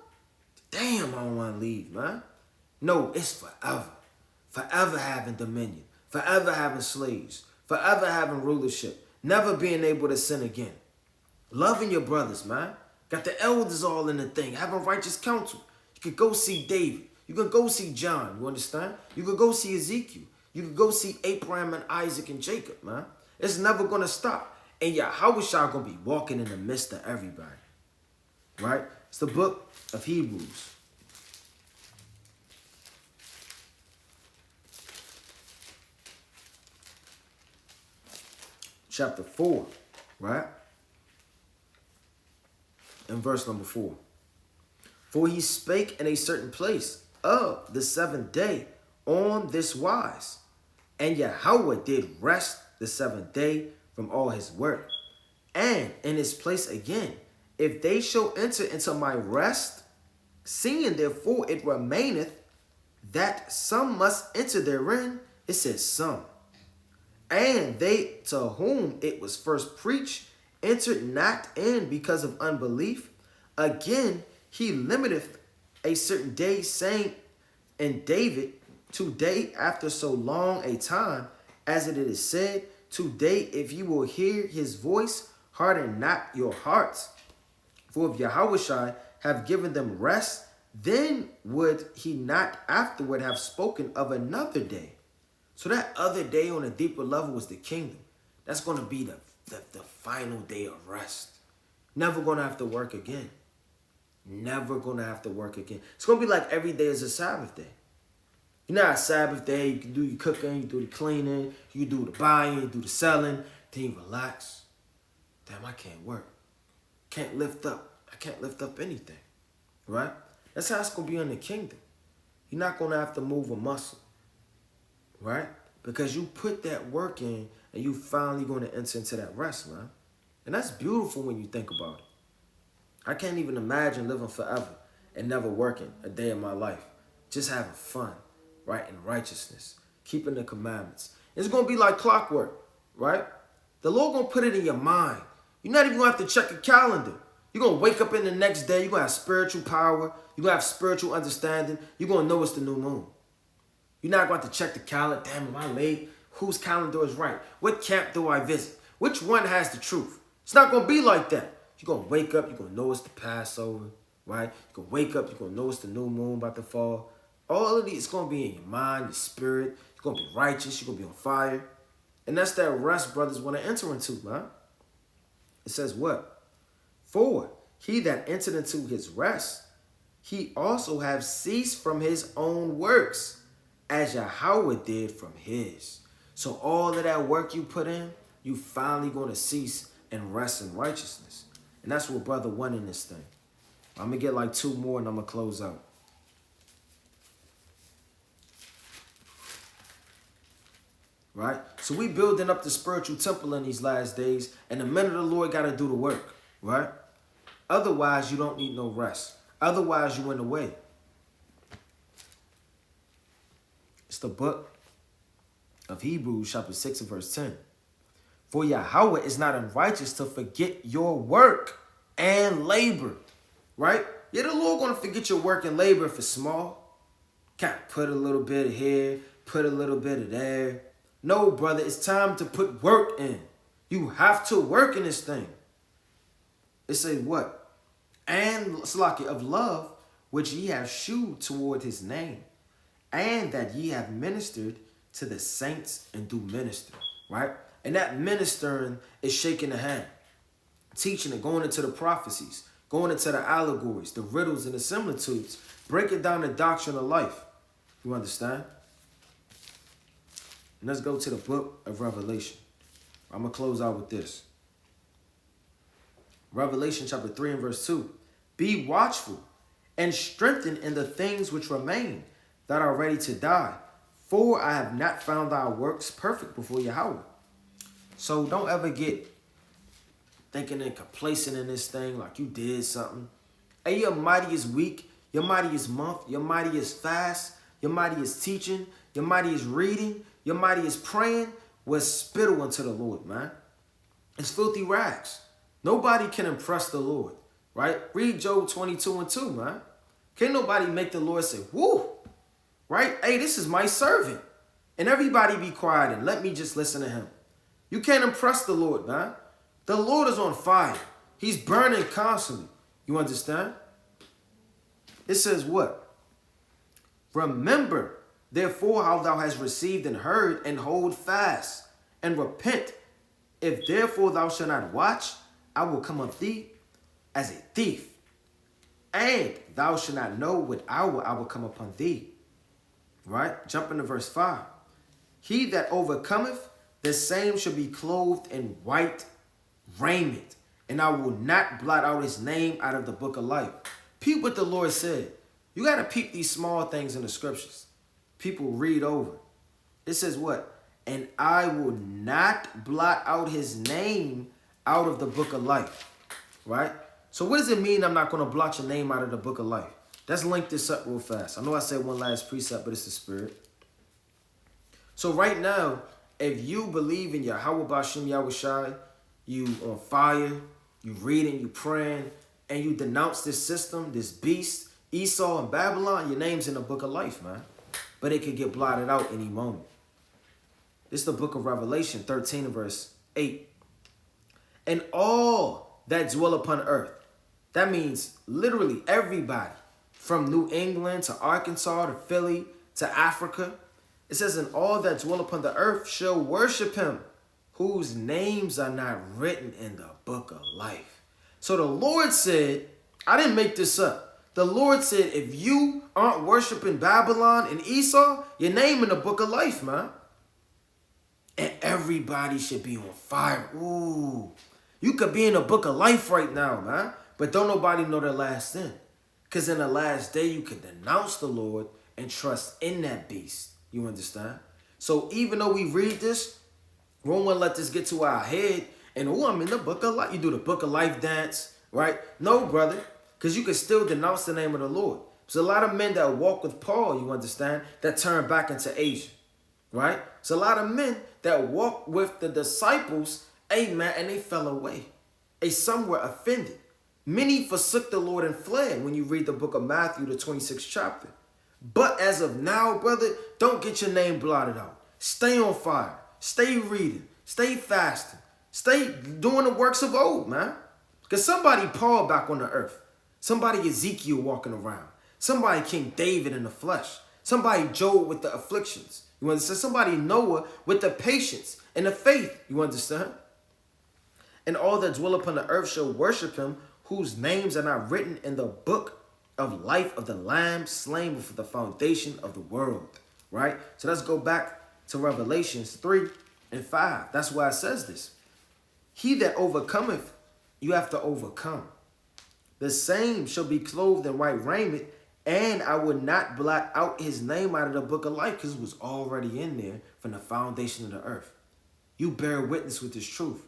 damn, I don't want to leave, man. No, it's forever. Forever having dominion. Forever having slaves. Forever having rulership. Never being able to sin again. Loving your brothers, man. Got the elders all in the thing. Having righteous counsel. You could go see David. You can go see John. You understand? You could go see Ezekiel. You could go see Abraham and Isaac and Jacob, man. It's never going to stop. And Yahushua going to be walking in the midst of everybody. Right? It's the book of Hebrews. Chapter 4, right? And verse number 4. For he spake in a certain place of the seventh day on this wise. And Yahweh did rest the seventh day from all his work. And in his place again, if they shall enter into my rest, seeing therefore it remaineth that some must enter therein, it says some. And they to whom it was first preached entered not in because of unbelief. Again, he limiteth a certain day, saying in David, today after so long a time, as it is said, today if you will hear his voice, harden not your hearts. For if Yahushua have given them rest, then would he not afterward have spoken of another day. So that other day on a deeper level was the kingdom. That's going to be the final day of rest. Never going to have to work again. Never going to have to work again. It's going to be like every day is a Sabbath day. You know, a Sabbath day, you can do your cooking, you do the cleaning, you do the buying, you do the selling, then you relax. Damn, I can't work. Can't lift up. I can't lift up anything. Right? That's how it's going to be in the kingdom. You're not going to have to move a muscle. Right? Because you put that work in and you finally going to enter into that rest, man. And that's beautiful when you think about it. I can't even imagine living forever and never working a day in my life. Just having fun, right? In righteousness, keeping the commandments. It's going to be like clockwork, right? The Lord going to put it in your mind. You're not even going to have to check your calendar. You're going to wake up in the next day. You're going to have spiritual power. You're going to have spiritual understanding. You're going to know it's the new moon. You're not going to have to check the calendar. Damn, am I late? Whose calendar is right? What camp do I visit? Which one has the truth? It's not going to be like that. You're going to wake up. You're going to know it's the Passover, right? You're going to wake up. You're going to know it's the new moon about to fall. All of these, it's going to be in your mind, your spirit. You're going to be righteous. You're going to be on fire. And that's that rest brothers want to enter into, man. It says what? For he that entered into his rest, he also have ceased from his own works, as Yahweh did from his. So all of that work you put in, you finally going to cease and rest in righteousness. And that's what brother won in this thing. I'm going to get like 2 more and I'm going to close out. Right? So we building up the spiritual temple in these last days, and the men of the Lord got to do the work, right? Otherwise, you don't need no rest. Otherwise, you in the way. It's the book of Hebrews, chapter 6 and verse 10. For Yahweh is not unrighteous to forget your work and labor, right? Yeah, the Lord going to forget your work and labor if it's small. Kind of put a little bit of here, put a little bit of there. No, brother, it's time to put work in. You have to work in this thing. It says what? And Salaki of love, which ye have shewed toward his name, and that ye have ministered to the saints and do minister, right? And that ministering is shaking the hand, teaching it, going into the prophecies, going into the allegories, the riddles and the similitudes, breaking down the doctrine of life. You understand? And let's go to the book of Revelation. I'm going to close out with this. Revelation chapter 3 and verse 2. Be watchful and strengthen in the things which remain that are ready to die. For I have not found thy works perfect before Yahweh. So don't ever get thinking and complacent in this thing like you did something. Hey, your mightiest week, your mightiest month, your mightiest fast, your mightiest teaching, your mightiest reading, your mightiest praying was spittle unto the Lord, man. It's filthy rags. Nobody can impress the Lord, right? Read Job 22 and 2, man. Can't nobody make the Lord say, whoo, right? Hey, this is my servant. And everybody be quiet and let me just listen to him. You can't impress the Lord, man. The Lord is on fire. He's burning constantly. You understand? It says what? Remember, therefore, how thou hast received and heard, and hold fast, and repent. If therefore thou shalt not watch, I will come of thee as a thief, and thou shalt not know what hour I will come upon thee. Right? Jump into verse 5. He that overcometh, the same shall be clothed in white raiment, and I will not blot out his name out of the book of life. Peep what the Lord said. You got to peep these small things in the scriptures. People read over. It says what? And I will not blot out his name out of the book of life. Right? So what does it mean I'm not going to blot your name out of the book of life? Let's link this up real fast. I know I said one last precept, but it's the spirit. So right now, if you believe in Yahweh Bashim Yahushai, you on fire, you reading, you praying, and you denounce this system, this beast, Esau and Babylon, your name's in the book of life, man. But it could get blotted out any moment. This is the book of Revelation 13 and verse 8. And all that dwell upon earth, that means literally everybody, from New England to Arkansas to Philly to Africa. It says, and all that dwell upon the earth shall worship him, whose names are not written in the book of life. So the Lord said, I didn't make this up. The Lord said, if you aren't worshiping Babylon and Esau, your name in the book of life, man. And everybody should be on fire. Ooh, you could be in the book of life right now, man. But don't nobody know the last end. Because in the last day, you can denounce the Lord and trust in that beast. You understand? So even though we read this, we don't want to let this get to our head. And, oh, I'm in the book of life. You do the book of life dance, right? No, brother, because you can still denounce the name of the Lord. There's a lot of men that walk with Paul, you understand, that turn back into Asia, right? There's a lot of men that walk with the disciples, amen, and they fell away. Some were offended. Many forsook the Lord and fled when you read the book of Matthew, the 26th chapter. But as of now, brother, don't get your name blotted out. Stay on fire. Stay reading. Stay fasting. Stay doing the works of old, man. Because somebody Paul back on the earth. Somebody Ezekiel walking around. Somebody King David in the flesh. Somebody Job with the afflictions. You understand? Somebody Noah with the patience and the faith. You understand? And all that dwell upon the earth shall worship him, whose names are not written in the book of life of the Lamb slain before the foundation of the world. Right? So let's go back to Revelations 3 and 5. That's why it says this. He that overcometh, you have to overcome. The same shall be clothed in white raiment, and I will not blot out his name out of the book of life, because it was already in there from the foundation of the earth. You bear witness with this truth.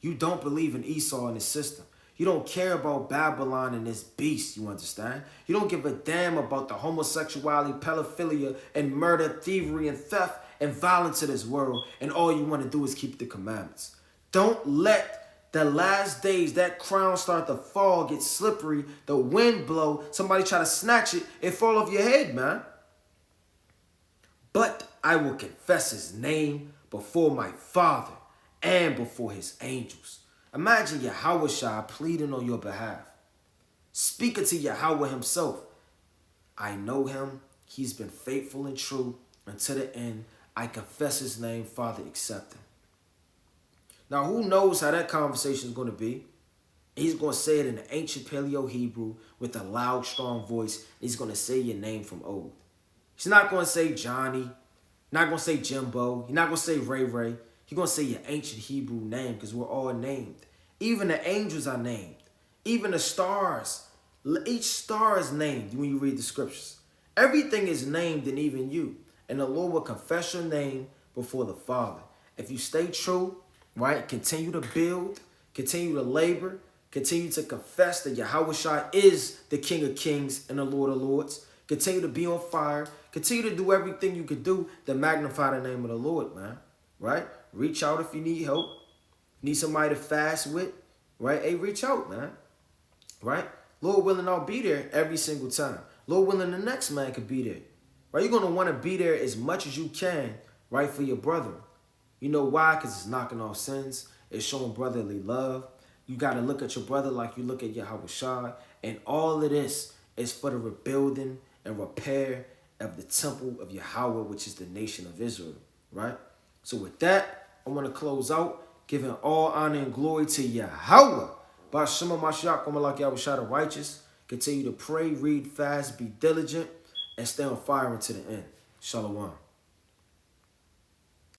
You don't believe in Esau and his system. You don't care about Babylon and this beast, you understand? You don't give a damn about the homosexuality, pedophilia, and murder, thievery, and theft, and violence of this world, and all you want to do is keep the commandments. Don't let the last days, that crown start to fall, get slippery, the wind blow, somebody try to snatch it, it fall off your head, man. But I will confess his name before my Father and before his angels. Imagine Yahweh pleading on your behalf. Speaking to Yahweh himself. I know him. He's been faithful and true unto the end. I confess his name. Father, accept him. Now, who knows how that conversation is going to be? He's going to say it in the ancient Paleo-Hebrew with a loud, strong voice. He's going to say your name from old. He's not going to say Johnny. Not going to say Jimbo. He's not going to say Ray Ray. He's going to say your ancient Hebrew name, because we're all named. Even the angels are named. Even the stars. Each star is named when you read the scriptures. Everything is named, and even you. And the Lord will confess your name before the Father. If you stay true, right, continue to build, continue to labor, continue to confess that Yahweh is the King of Kings and the Lord of Lords. Continue to be on fire. Continue to do everything you can do to magnify the name of the Lord, man. Right? Reach out if you need help. Need somebody to fast with. Right? Hey, reach out, man. Right? Lord willing, I'll be there every single time. Lord willing, the next man could be there. Right? You're going to want to be there as much as you can, right, for your brother. You know why? Because it's knocking off sins. It's showing brotherly love. You got to look at your brother like you look at Yahweh. And all of this is for the rebuilding and repair of the temple of Yahweh, which is the nation of Israel. Right? So with that, I want to close out giving all honor and glory to Yahweh. Bashima Mashiach, like Yahweh the righteous. Continue to pray, read, fast, be diligent, and stay on fire until the end. Shalom.